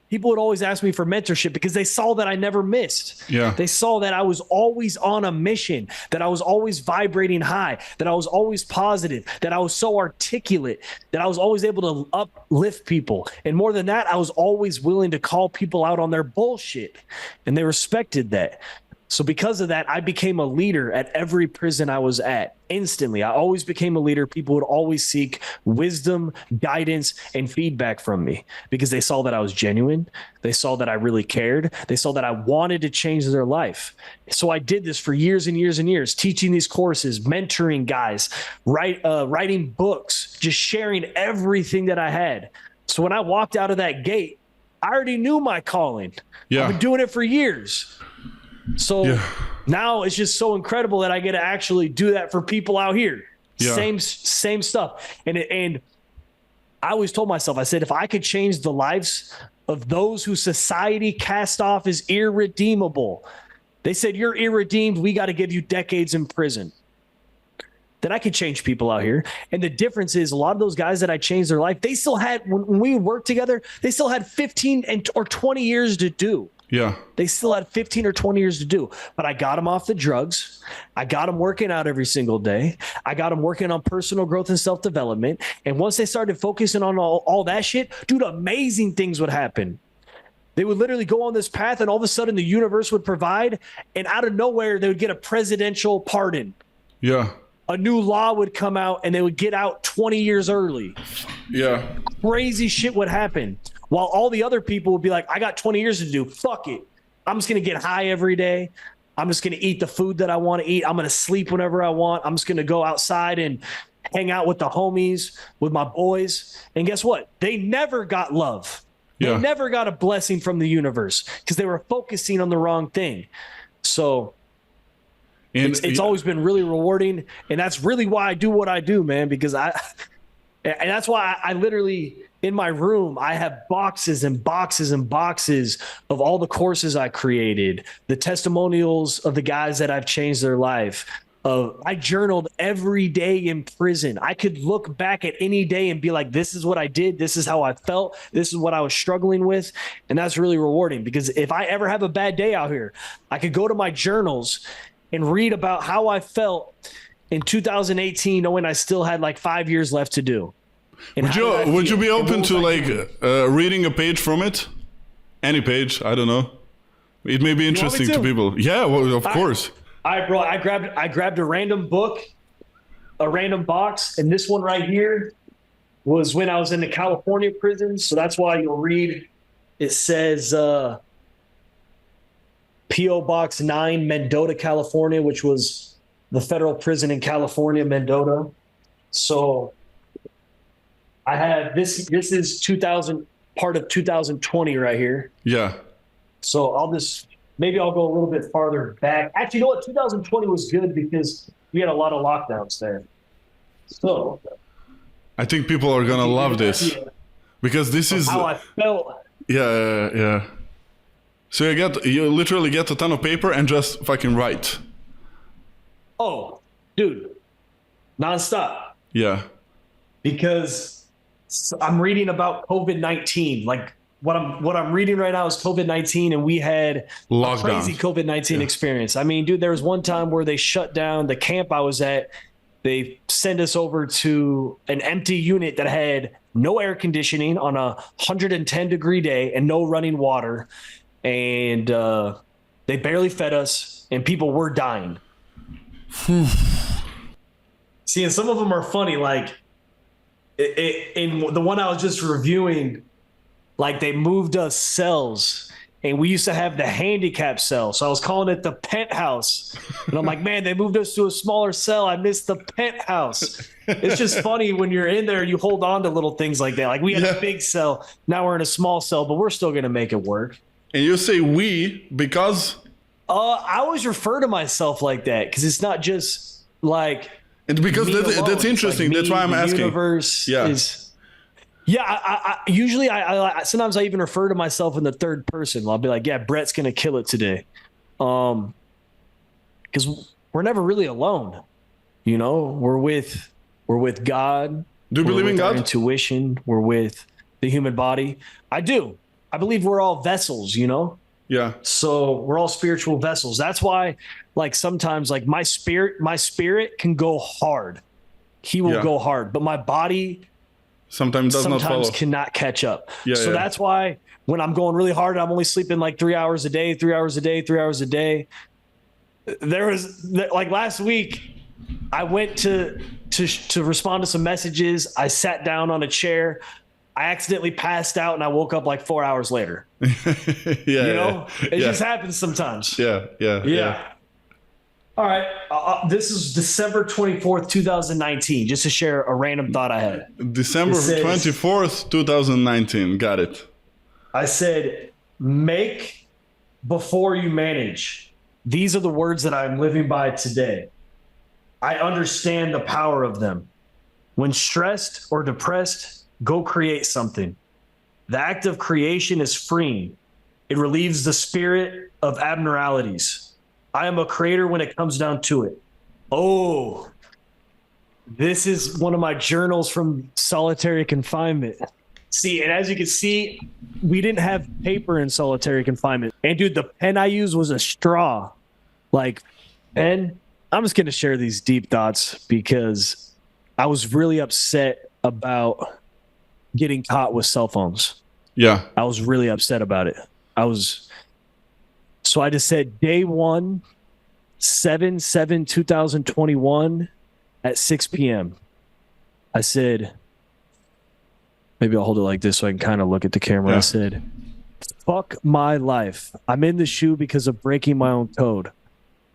Speaker 1: people would always ask me for mentorship because they saw that I never missed. Yeah. They saw that I was always on a mission, that I was always vibrating high, that I was always positive, that I was so articulate, that I was always able to uplift people. And more than that, I was always willing to call people out on their bullshit, and they respected that. So because of that, I became a leader at every prison I was at. Instantly, I always became a leader. People would always seek wisdom, guidance, and feedback from me because they saw that I was genuine. They saw that I really cared. They saw that I wanted to change their life. So I did this for years and years and years, teaching these courses, mentoring guys, writing books, just sharing everything that I had. So when I walked out of that gate, I already knew my calling. Yeah. I've been doing it for years. So now it's just so incredible that I get to actually do that for people out here. Yeah. Same stuff. And I always told myself, I said, if I could change the lives of those who society cast off as irredeemable, they said, you're irredeemed, we got to give you decades in prison, then I could change people out here. And the difference is, a lot of those guys that I changed their life, they still had, when we would work together, they still had 15 or 20 years to do. Yeah. They still had 15 or 20 years to do, but I got them off the drugs. I got them working out every single day. I got them working on personal growth and self-development. And once they started focusing on all that shit, dude, amazing things would happen. They would literally go on this path, and all of a sudden the universe would provide, and out of nowhere, they would get a presidential pardon. Yeah. A new law would come out, and they would get out 20 years early. Yeah. Crazy shit would happen. While all the other people would be like, I got 20 years to do. Fuck it. I'm just going to get high every day. I'm just going to eat the food that I want to eat. I'm going to sleep whenever I want. I'm just going to go outside and hang out with the homies, with my boys. And guess what? They never got love. They never got a blessing from the universe because they were focusing on the wrong thing. So it's always been really rewarding. And that's really why I do what I do, man, because and that's why I literally, in my room, I have boxes and boxes and boxes of all the courses I created, the testimonials of the guys that I've changed their life, I journaled every day in prison. I could look back at any day and be like, this is what I did. This is how I felt. This is what I was struggling with. And that's really rewarding, because if I ever have a bad day out here, I could go to my journals and read about how I felt in 2018, knowing I still had like 5 years left to do. And
Speaker 3: would you be open to like reading a page from it? Any page, I don't know. It may be interesting to people. Yeah, well, of course.
Speaker 1: Bro, I grabbed a random book, a random box, and this one right here was when I was in the California prison. So that's why you'll read, it says P.O. Box 9, Mendota, California, which was the federal prison in California, Mendota. So I have this is 2000, part of 2020 right here.
Speaker 3: Yeah.
Speaker 1: So maybe I'll go a little bit farther back. Actually, you know what? 2020 was good because we had a lot of lockdowns there. So
Speaker 3: I think people are gonna love this, because this is
Speaker 1: how I felt.
Speaker 3: Yeah. So you literally get a ton of paper and just fucking write.
Speaker 1: Oh, dude, nonstop.
Speaker 3: Yeah.
Speaker 1: Because I'm reading about COVID-19. Like what I'm reading right now is COVID-19, and we had a crazy COVID-19 experience. I mean, dude, there was one time where they shut down the camp I was at. They sent us over to an empty unit that had no air conditioning on a 110-degree day and no running water. And they barely fed us, and people were dying. See, and some of them are funny. Like in the one I was just reviewing, like they moved us cells, and we used to have the handicap cell. So I was calling it the penthouse. And I'm like, man, they moved us to a smaller cell. I missed the penthouse. It's just funny when you're in there, you hold on to little things like that. Like we had a big cell. Now we're in a small cell, but we're still going to make it work.
Speaker 3: And you say we because?
Speaker 1: I always refer to myself like that because it's not just like.
Speaker 3: And because that's interesting. Like that's why I'm asking.
Speaker 1: Universe is. Yeah, I usually sometimes I even refer to myself in the third person. I'll be like, yeah, Brett's going to kill it today. Because we're never really alone. You know, we're with God.
Speaker 3: Do you believe in God?
Speaker 1: Our intuition. We're with the human body. I do. I believe we're all vessels, you know?
Speaker 3: Yeah.
Speaker 1: So we're all spiritual vessels. That's why, like, sometimes like my spirit can go hard. He will go hard, but my body
Speaker 3: sometimes
Speaker 1: cannot catch up. So that's why when I'm going really hard, I'm only sleeping like 3 hours a day. There was like last week, I went to respond to some messages. I sat down on a chair. I accidentally passed out and I woke up like 4 hours later. It just happens sometimes.
Speaker 3: Yeah.
Speaker 1: All right. This is December 24th, 2019, just to share a random thought I had.
Speaker 3: December 24th, 2019. Got it.
Speaker 1: I said, make before you manage. These are the words that I'm living by today. I understand the power of them. When stressed or depressed, go create something. The act of creation is freeing. It relieves the spirit of abnormalities. I am a creator when it comes down to it. Oh, this is one of my journals from solitary confinement. See, and as you can see, we didn't have paper in solitary confinement. And dude, the pen I used was a straw. Like, pen. I'm just going to share these deep thoughts because I was really upset about getting caught with cell phones.
Speaker 3: Yeah.
Speaker 1: I was really upset about it. So I just said day 1, 7/7/2021 at 6 p.m. I said, maybe I'll hold it like this so I can kind of look at the camera. Yeah. I said, fuck my life. I'm in the shoe because of breaking my own code.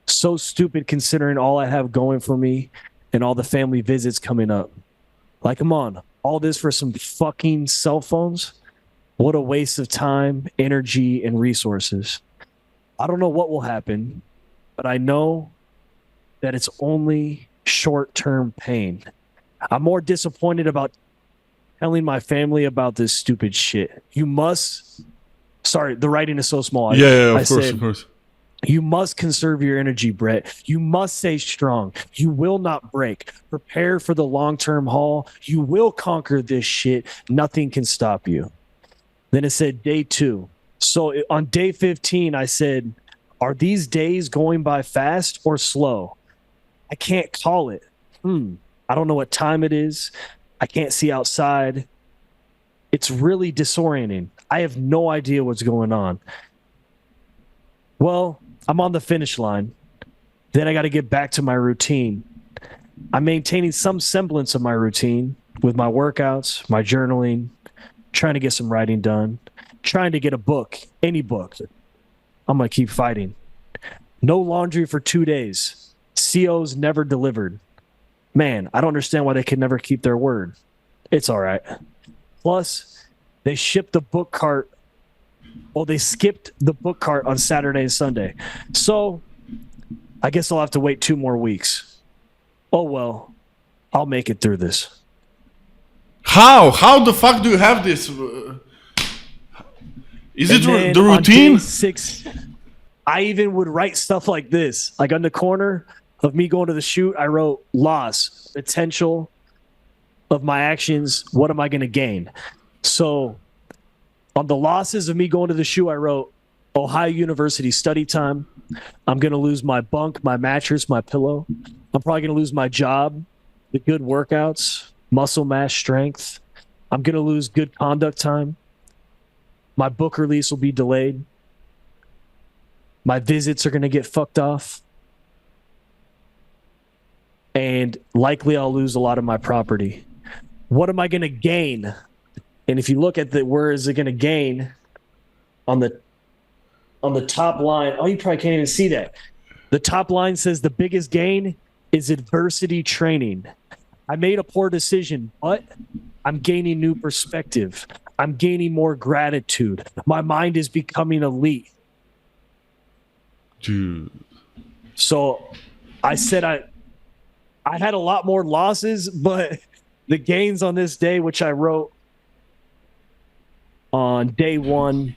Speaker 1: So stupid considering all I have going for me and all the family visits coming up. Like, come on. All this for some fucking cell phones? What a waste of time, energy, and resources. I don't know what will happen, but I know that it's only short-term pain. I'm more disappointed about telling my family about this stupid shit. You must... Sorry, the writing is so small.
Speaker 3: Of course.
Speaker 1: You must conserve your energy, Brett. You must stay strong. You will not break. Prepare for the long-term haul. You will conquer this shit. Nothing can stop you. Then it said day 2. So on day 15, I said, are these days going by fast or slow? I can't call it. I don't know what time it is. I can't see outside. It's really disorienting. I have no idea what's going on. Well, I'm on the finish line. Then I got to get back to my routine. I'm maintaining some semblance of my routine with my workouts, my journaling, trying to get some writing done, trying to get a book, any book. I'm going to keep fighting. No laundry for 2 days. COs never delivered. Man, I don't understand why they can never keep their word. It's all right. Plus, they shipped the book cart. Well, they skipped the book cart on Saturday and Sunday. So I guess I'll have to wait 2 more weeks. Oh, well, I'll make it through this.
Speaker 3: How the fuck do you have this? Is it the routine?
Speaker 1: On day 6, I even would write stuff like this. Like on the corner of me going to the shoot, I wrote loss, potential of my actions. What am I going to gain? So on the losses of me going to the shoot, I wrote Ohio University study time. I'm going to lose my bunk, my mattress, my pillow. I'm probably going to lose my job, the good workouts, muscle mass, strength. I'm going to lose good conduct time. My book release will be delayed. My visits are going to get fucked off. And likely I'll lose a lot of my property. What am I going to gain? And if you look at the where is it going to gain on the top line, oh, you probably can't even see that. The top line says the biggest gain is adversity training. I made a poor decision, but I'm gaining new perspective. I'm gaining more gratitude. My mind is becoming elite.
Speaker 3: Dude.
Speaker 1: So I said I had a lot more losses, but the gains on this day, which I wrote on day 1,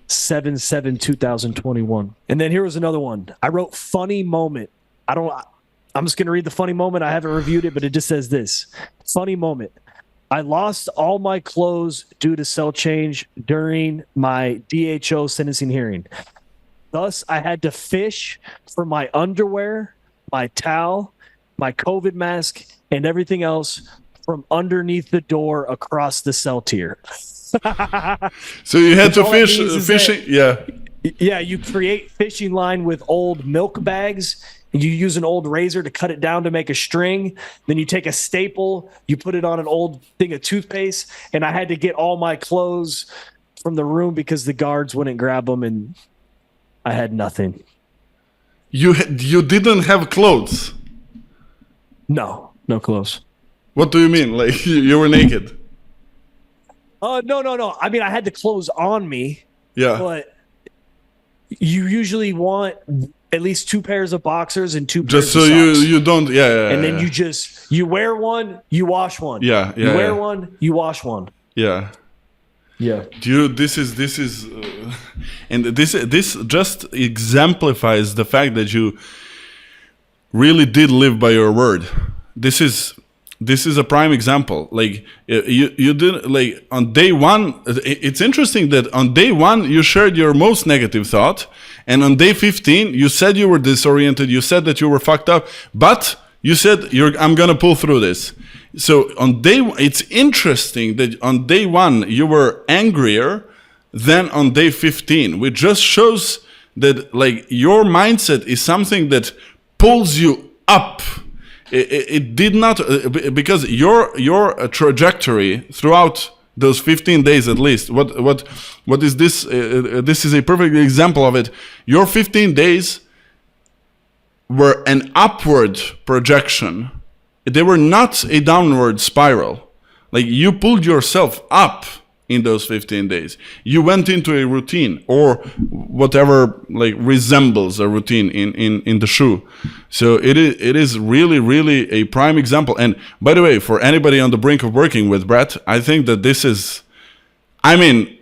Speaker 1: 7/7/2021. And then here was another one. I wrote funny moment. I'm just going to read the funny moment. I haven't reviewed it, but it just says this. Funny moment. I lost all my clothes due to cell change during my DHO sentencing hearing. Thus, I had to fish for my underwear, my towel, my COVID mask, and everything else from underneath the door across the cell tier.
Speaker 3: So you had to fish fishing. Yeah.
Speaker 1: Yeah, you create fishing line with old milk bags. You use an old razor to cut it down to make a string. Then you take a staple, you put it on an old thing of toothpaste, and I had to get all my clothes from the room because the guards wouldn't grab them, and I had nothing.
Speaker 3: You didn't have clothes?
Speaker 1: No clothes.
Speaker 3: What do you mean? Like you were naked?
Speaker 1: No. I mean, I had the clothes on me.
Speaker 3: Yeah.
Speaker 1: But you usually want at least 2 pairs of boxers and 2
Speaker 3: just
Speaker 1: pairs
Speaker 3: so
Speaker 1: of socks.
Speaker 3: you don't
Speaker 1: and then you wear one, you wash one.
Speaker 3: Yeah.
Speaker 1: You wear one, you wash one.
Speaker 3: Yeah.
Speaker 1: Yeah.
Speaker 3: Dude, this is and this just exemplifies the fact that you really did live by your word. This is a prime example. Like you did, like on day 1. It's interesting that on day 1 you shared your most negative thought, and on day 15 you said you were disoriented. You said that you were fucked up, but you said I'm gonna pull through this. So it's interesting that on day 1 you were angrier than on day 15, which just shows that like your mindset is something that pulls you up. It did not, because your trajectory throughout those 15 days at least. What is this? This is a perfect example of it. Your 15 days were an upward projection. They were not a downward spiral. Like you pulled yourself up in those 15 days. You went into a routine or whatever like resembles a routine in the shoe. So it is really, really a prime example. And by the way, for anybody on the brink of working with Brett, I think that this is, I mean,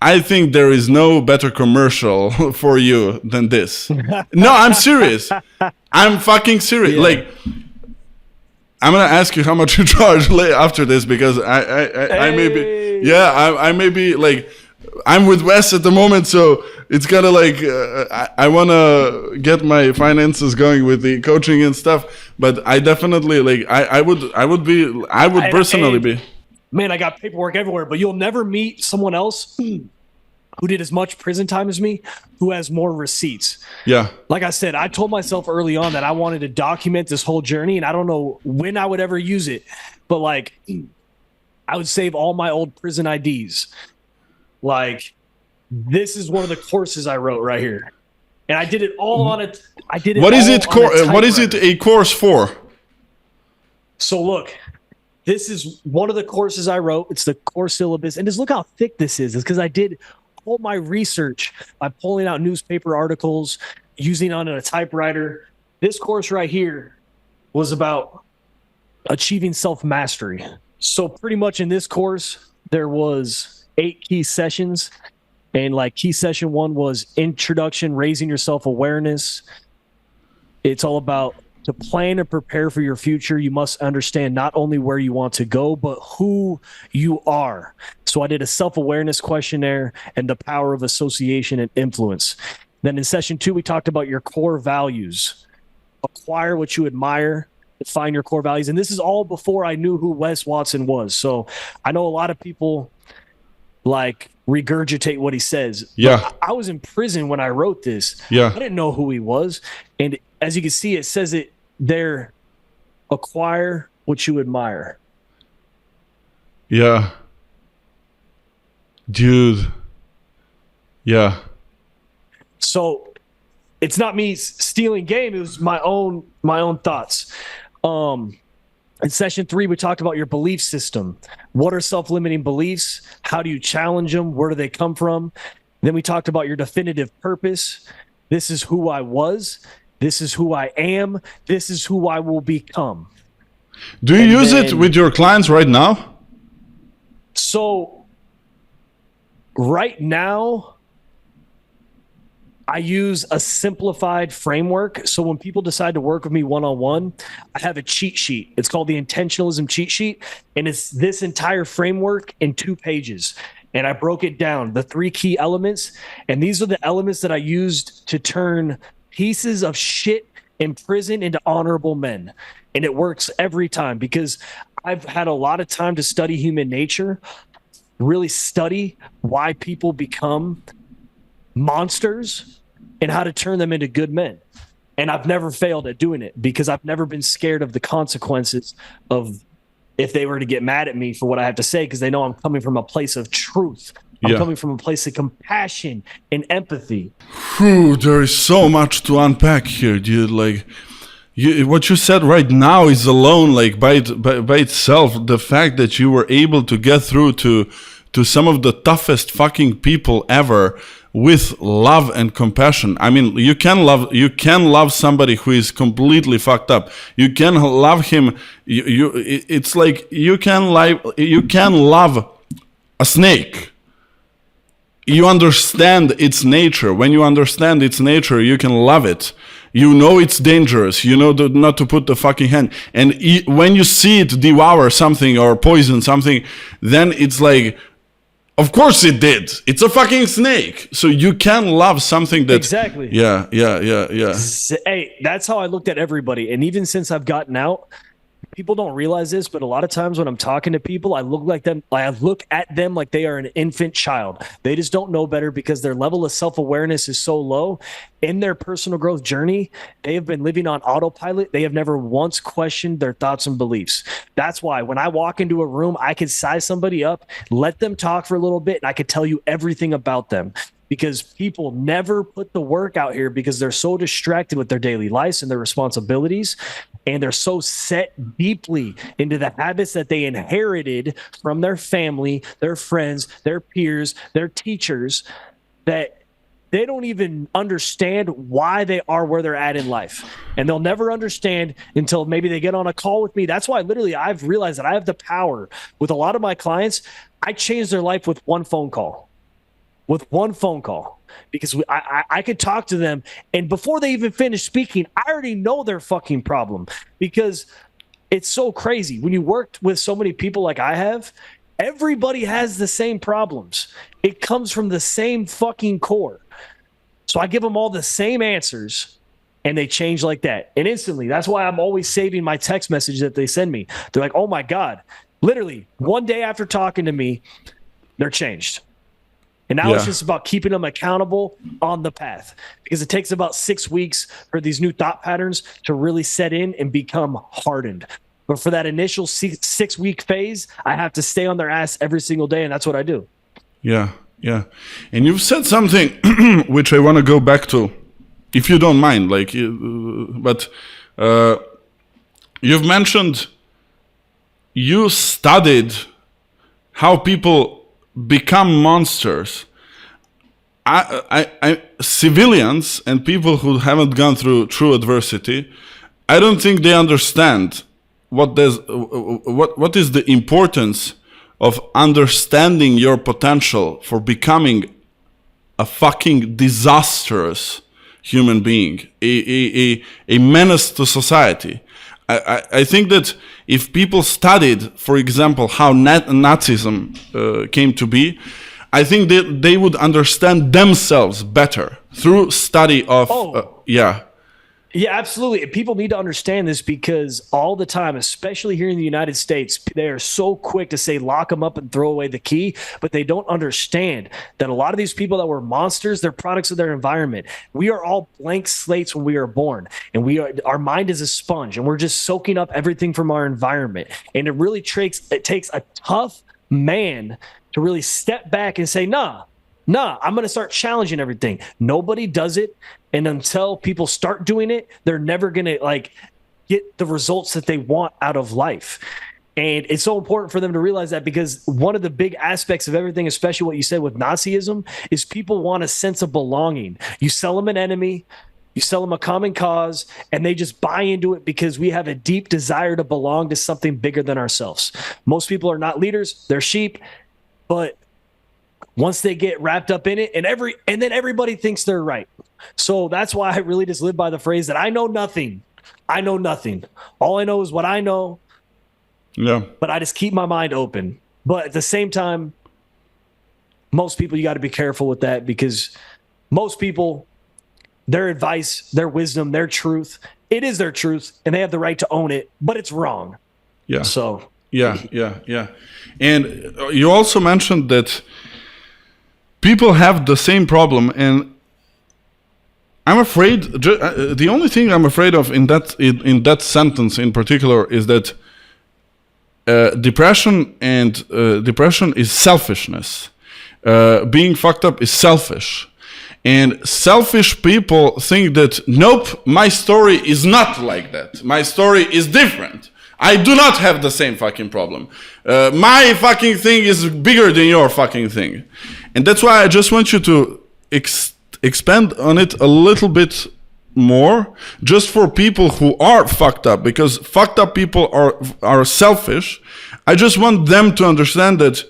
Speaker 3: I think there is no better commercial for you than this. No, I'm serious. I'm fucking serious.
Speaker 1: Yeah.
Speaker 3: Like, I'm gonna ask you how much you charge after this, because I may be, yeah, I may be like, I'm with Wes at the moment, so it's kind of like I want to get my finances going with the coaching and stuff. But I definitely like I would personally be.
Speaker 1: Man, I got paperwork everywhere, but you'll never meet someone else who did as much prison time as me, who has more receipts.
Speaker 3: Yeah.
Speaker 1: Like I said, I told myself early on that I wanted to document this whole journey, and I don't know when I would ever use it, but like I would save all my old prison IDs. Like, this is one of the courses I wrote right here. And I did it all on a
Speaker 3: What is it a course for?
Speaker 1: So look, this is one of the courses I wrote. It's the course syllabus. And just look how thick this is. It's because I did all my research by pulling out newspaper articles, using on a typewriter. This course right here was about achieving self-mastery. So pretty much in this course, there was 8 key sessions. And like key session 1 was introduction, raising your self-awareness. It's all about to plan and prepare for your future. You must understand not only where you want to go, but who you are. So I did a self-awareness questionnaire and the power of association and influence. Then in session 2, we talked about your core values. Acquire what you admire, define your core values. And this is all before I knew who Wes Watson was. So I know a lot of people like regurgitate what he says.
Speaker 3: Yeah.
Speaker 1: But I was in prison when I wrote this.
Speaker 3: Yeah.
Speaker 1: I didn't know who he was. And as you can see, it says it there, acquire what you admire.
Speaker 3: Yeah. Dude. Yeah.
Speaker 1: So it's not me stealing game. It was my own thoughts. In session 3, we talked about your belief system. What are self-limiting beliefs? How do you challenge them? Where do they come from? Then we talked about your definitive purpose. This is who I was. This is who I am. This is who I will become.
Speaker 3: Do you use it with your clients right now?
Speaker 1: So right now, I use a simplified framework. So when people decide to work with me one-on-one, I have a cheat sheet. It's called the Intentionalism Cheat Sheet. And it's this entire framework in 2 pages. And I broke it down, the 3 key elements. And these are the elements that I used to turn pieces of shit in prison into honorable men. And it works every time because I've had a lot of time to study human nature, really study why people become monsters and how to turn them into good men. And I've never failed at doing it because I've never been scared of the consequences of if they were to get mad at me for what I have to say, because they know I'm coming from a place of truth. I'm coming from a place of compassion and empathy.
Speaker 3: Whew, there is so much to unpack here, dude. Like, what you said right now is alone, like by itself, the fact that you were able to get through to some of the toughest fucking people ever with love and compassion. I mean, you can love somebody who is completely fucked up. You can love him. It's like you can love a snake. You understand its nature. When you understand its nature, you can love it. You know it's dangerous. You know not to put the fucking hand. And when you see it devour something or poison something, then it's like, of course it did. It's a fucking snake. So you can love something that...
Speaker 1: Exactly.
Speaker 3: Yeah.
Speaker 1: Hey, that's how I looked at everybody. And even since I've gotten out, people don't realize this, but a lot of times when I'm talking to people, I look at them like they are an infant child. They just don't know better because their level of self-awareness is so low. In their personal growth journey, they have been living on autopilot. They have never once questioned their thoughts and beliefs. That's why when I walk into a room, I could size somebody up, let them talk for a little bit, and I could tell you everything about them. Because people never put the work out here because they're so distracted with their daily lives and their responsibilities. And they're so set deeply into the habits that they inherited from their family, their friends, their peers, their teachers, that they don't even understand why they are where they're at in life. And they'll never understand until maybe they get on a call with me. That's why literally I've realized that I have the power with a lot of my clients. I change their life with one phone call. with one phone call, because I could talk to them, and before they even finish speaking, I already know their fucking problem, because it's so crazy. When you worked with so many people like I have, everybody has the same problems. It comes from the same fucking core. So I give them all the same answers, and they change like that. And instantly, that's why I'm always saving my text message that they send me. They're like, oh my God, literally one day after talking to me, they're changed. And now it's just about keeping them accountable on the path, because it takes about 6 weeks for these new thought patterns to really set in and become hardened. But for that initial 6 week phase, I have to stay on their ass every single day. And that's what I do.
Speaker 3: Yeah. Yeah. And you've said something which I want to go back to, if you don't mind, but you've mentioned you studied how people become monsters. I civilians and people who haven't gone through true adversity, I don't think they understand what is the importance of understanding your potential for becoming a fucking disastrous human being, a menace to society. I think that if people studied, for example, how Nazism came to be, I think that they would understand themselves better through study of,
Speaker 1: Yeah, absolutely. And people need to understand this, because all the time, especially here in the United States, they are so quick to say, lock them up and throw away the key. But they don't understand that a lot of these people that were monsters, they're products of their environment. We are all blank slates when we are born, and our mind is a sponge, and we're just soaking up everything from our environment. And it takes a tough man to really step back and say, nah, I'm going to start challenging everything. Nobody does it. And until people start doing it, they're never going to get the results that they want out of life. And it's so important for them to realize that, because one of the big aspects of everything, especially what you said with Nazism, is people want a sense of belonging. You sell them an enemy, you sell them a common cause, and they just buy into it because we have a deep desire to belong to something bigger than ourselves. Most people are not leaders, they're sheep. But once they get wrapped up in it, and then everybody thinks they're right. So that's why I really just live by the phrase that I know nothing. I know nothing. All I know is what I know.
Speaker 3: Yeah.
Speaker 1: But I just keep my mind open. But at the same time, most people, you got to be careful with that, because most people, their advice, their wisdom, their truth, it is their truth, and they have the right to own it, but it's wrong.
Speaker 3: Yeah.
Speaker 1: So.
Speaker 3: Yeah. And you also mentioned that people have the same problem, and I'm afraid, the only thing I'm afraid of in that sentence in particular is that depression is selfishness. Being fucked up is selfish. And selfish people think that, nope, my story is not like that. My story is different. I do not have the same fucking problem. My fucking thing is bigger than your fucking thing. And that's why I just want you to expand on it a little bit more, just for people who are fucked up, because fucked up people are selfish. I just want them to understand that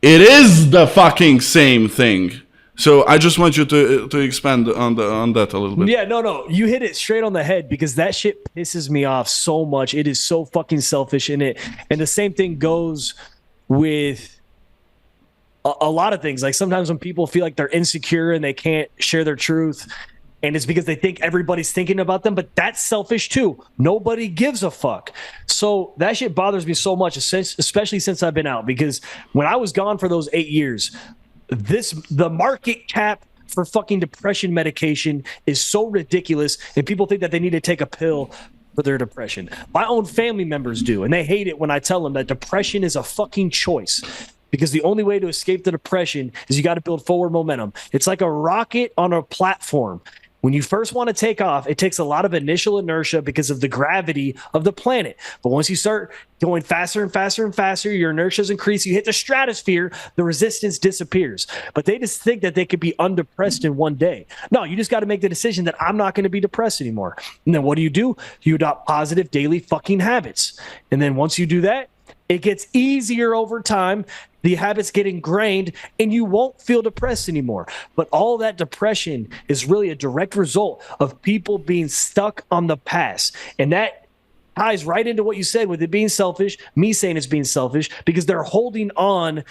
Speaker 3: it is the fucking same thing. So I just want you to expand on that a little bit.
Speaker 1: Yeah, no, you hit it straight on the head, because that shit pisses me off so much. It is so fucking selfish in it. And the same thing goes with a lot of things. Like sometimes when people feel like they're insecure and they can't share their truth, and it's because they think everybody's thinking about them, but that's selfish too. Nobody gives a fuck. So that shit bothers me so much, especially since I've been out, because when I was gone for those 8 years, the market cap for fucking depression medication is so ridiculous, and people think that they need to take a pill for their depression. My own family members do, and they hate it when I tell them that depression is a fucking choice, because the only way to escape the depression is you got to build forward momentum. It's like a rocket on a platform. When you first want to take off, it takes a lot of initial inertia because of the gravity of the planet. But once you start going faster and faster and faster, your inertias increase, you hit the stratosphere, the resistance disappears. But they just think that they could be undepressed in one day. No, you just got to make the decision that I'm not going to be depressed anymore. And then what do? You adopt positive daily fucking habits. And then once you do that, it gets easier over time, the habits get ingrained, and you won't feel depressed anymore. But all that depression is really a direct result of people being stuck on the past. And that ties right into what you said with it being selfish, me saying it's being selfish, because they're holding on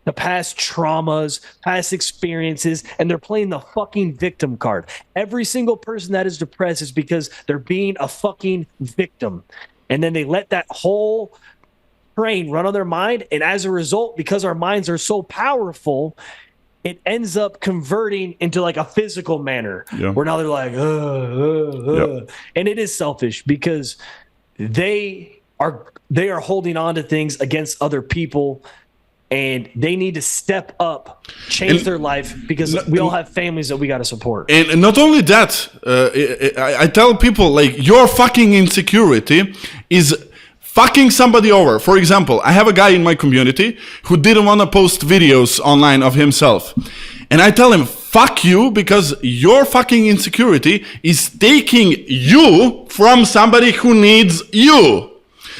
Speaker 1: to past traumas, past experiences, and they're playing the fucking victim card. Every single person that is depressed is because they're being a fucking victim. And then they let that whole train run on their mind. And as a result, because our minds are so powerful, it ends up converting into like a physical manner where now they're like, and it is selfish because they are holding on to things against other people, and they need to step up, change their life, because we all have families that we got to support.
Speaker 3: And not only that, I tell people, like, your fucking insecurity is fucking somebody over. For example, I have a guy in my community who didn't want to post videos online of himself. And I tell him, fuck you, because your fucking insecurity is taking you from somebody who needs you.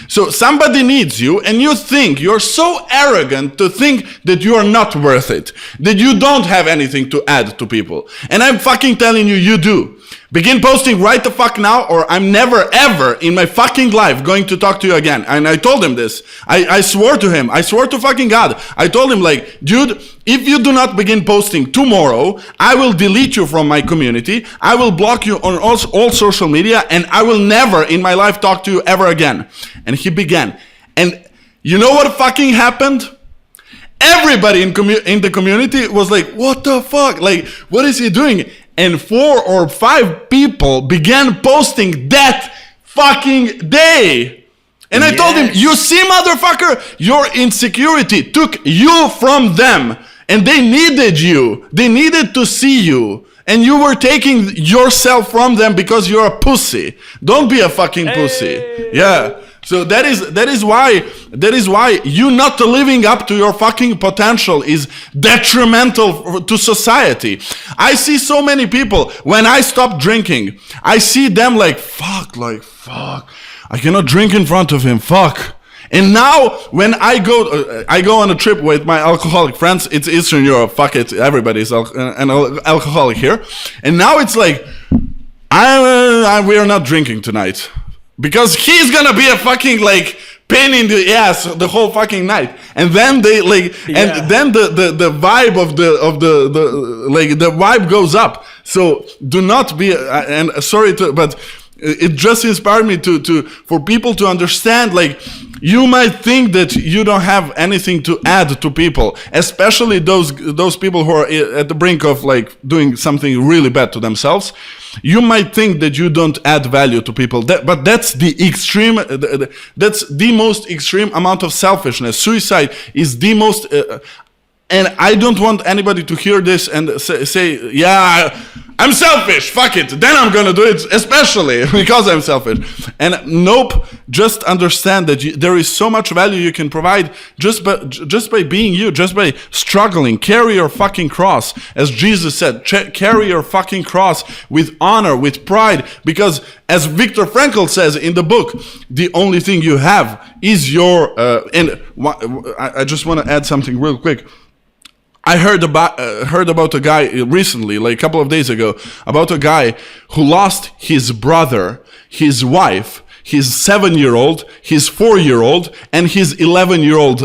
Speaker 3: So somebody needs you, and you think you're so arrogant to think that you are not worth it, that you don't have anything to add to people. And I'm fucking telling you, you do. Begin posting right the fuck now, or I'm never ever in my fucking life going to talk to you again. And I told him this. I swore to him. I swore to fucking God. I told him, like, dude, if you do not begin posting tomorrow, I will delete you from my community. I will block you on all social media, and I will never in my life talk to you ever again. And he began. And you know what fucking happened? Everybody in the community was like, what the fuck? Like, what is he doing? And 4 or 5 people began posting that fucking day. And I told him, you see, motherfucker, your insecurity took you from them. And they needed you. They needed to see you. And you were taking yourself from them because you're a pussy. Don't be a fucking pussy. Yeah. So that is why you not living up to your fucking potential is detrimental to society. I see so many people, when I stop drinking, I see them like fuck, I cannot drink in front of him, fuck. And now when I go on a trip with my alcoholic friends, it's Eastern Europe, fuck it, everybody's an alcoholic here. And now it's like, we are not drinking tonight. Because he's gonna be a fucking like pain in the ass the whole fucking night, and then they like, and then the vibe of the like the vibe goes up. So do not be and sorry to, but it just inspired me for people to understand, like, you might think that you don't have anything to add to people, especially those people who are at the brink of like doing something really bad to themselves. You might think that you don't add value to people, but that's the extreme. That's the most extreme amount of selfishness. Suicide is the most. And I don't want anybody to hear this and say, yeah, I'm selfish, fuck it, then I'm gonna do it, especially because I'm selfish. And nope, just understand that there is so much value you can provide just by being you, just by struggling. Carry your fucking cross, as Jesus said, carry your fucking cross with honor, with pride, because as Viktor Frankl says in the book, the only thing you have is your, I just want to add something real quick. I heard about a guy recently, like a couple of days ago, about a guy who lost his brother, his wife, his 7-year-old, his 4-year-old, and his 11-year-old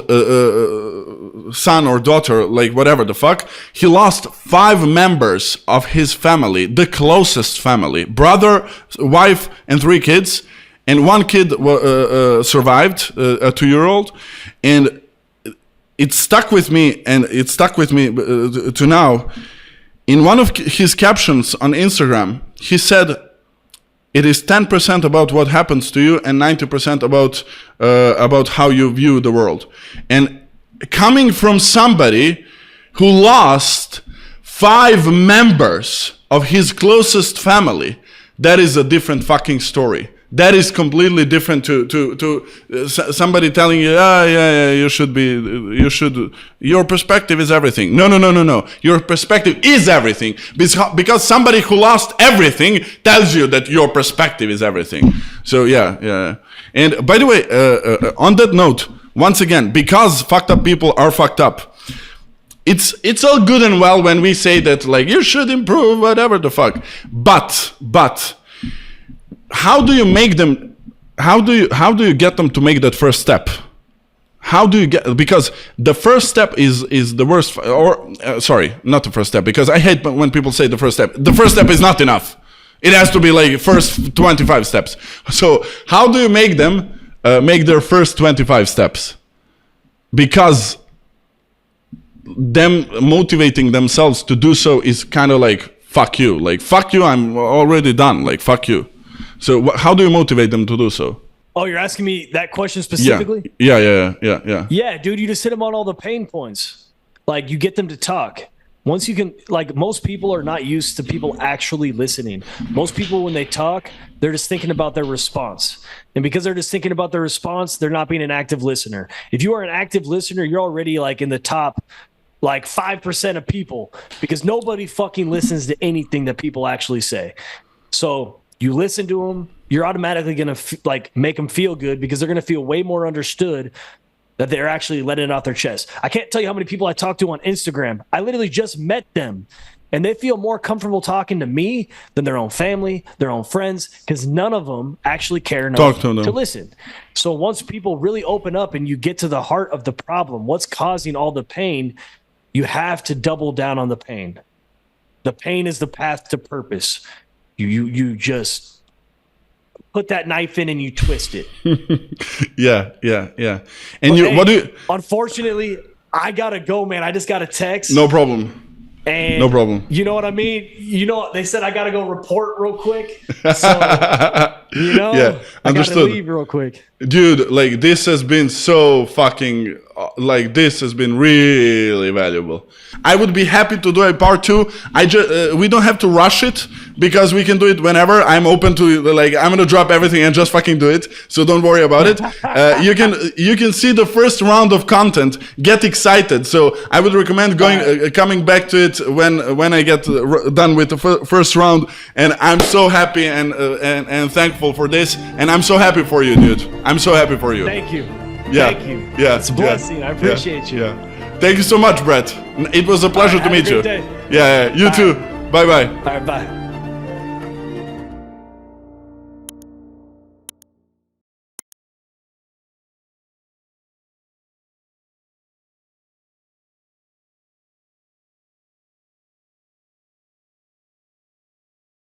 Speaker 3: son or daughter, like whatever the fuck. He lost 5 members of his family, the closest family: brother, wife, and 3 kids. And 1 kid survived, a 2-year-old, and it stuck with me, to now. In one of his captions on Instagram, he said, "It is 10% about what happens to you and 90% about how you view the world." And coming from somebody who lost 5 members of his closest family, that is a different fucking story. That is completely different to somebody telling you, your perspective is everything. No. Your perspective is everything, because somebody who lost everything tells you that your perspective is everything. So yeah. And by the way, on that note, once again, because fucked up people are fucked up, it's all good and well when we say that, like, you should improve, whatever the fuck. But how do you make them? How do you get them to make that first step? How do you get? Because the first step is the worst. Or sorry, not the first step. Because I hate when people say the first step. The first step is not enough. It has to be like first 25 steps. So how do you make them make their first 25 steps? Because them motivating themselves to do so is kind of like, fuck you. Like, fuck you, I'm already done. Like, fuck you. So how do you motivate them to do so?
Speaker 1: Oh, you're asking me that question specifically?
Speaker 3: Yeah.
Speaker 1: Yeah, dude, you just hit them on all the pain points. Like, you get them to talk. Once you can, like, most people are not used to people actually listening. Most people, when they talk, they're just thinking about their response. And because they're just thinking about their response, they're not being an active listener. If you are an active listener, you're already, like, in the top, like, 5% of people, because nobody fucking listens to anything that people actually say. So you listen to them, you're automatically going to make them feel good, because they're going to feel way more understood that they're actually letting it out their chest. I can't tell you how many people I talk to on Instagram. I literally just met them, and they feel more comfortable talking to me than their own family, their own friends, because none of them actually care enough to listen. So once people really open up and you get to the heart of the problem, what's causing all the pain, you have to double down on the pain. The pain is the path to purpose. You just put that knife in and you twist it.
Speaker 3: Yeah. And what do you?
Speaker 1: Unfortunately, I gotta go, man. I just got a text.
Speaker 3: No problem.
Speaker 1: And
Speaker 3: no problem.
Speaker 1: You know what I mean? You know, they said I gotta go report real quick. So,
Speaker 3: yeah, understood.
Speaker 1: I gotta leave real quick.
Speaker 3: Dude, like, this has been so fucking, this has been really valuable. I would be happy to do a part 2. We don't have to rush it, because we can do it whenever. I'm open to, like, I'm gonna drop everything and just fucking do it. So don't worry about it. You can see the first round of content. Get excited. So I would recommend coming back to it when I get done with the first round. And I'm so happy and thankful for this. And I'm so happy for you, dude. I'm so happy for you.
Speaker 1: Thank you.
Speaker 3: Yeah.
Speaker 1: Thank you.
Speaker 3: Yeah.
Speaker 1: It's a blessing. I appreciate you.
Speaker 3: Yeah. Thank you so much, Brett. It was a pleasure to meet you.
Speaker 1: Day.
Speaker 3: Yeah. You too. Bye-bye.
Speaker 1: All right, bye.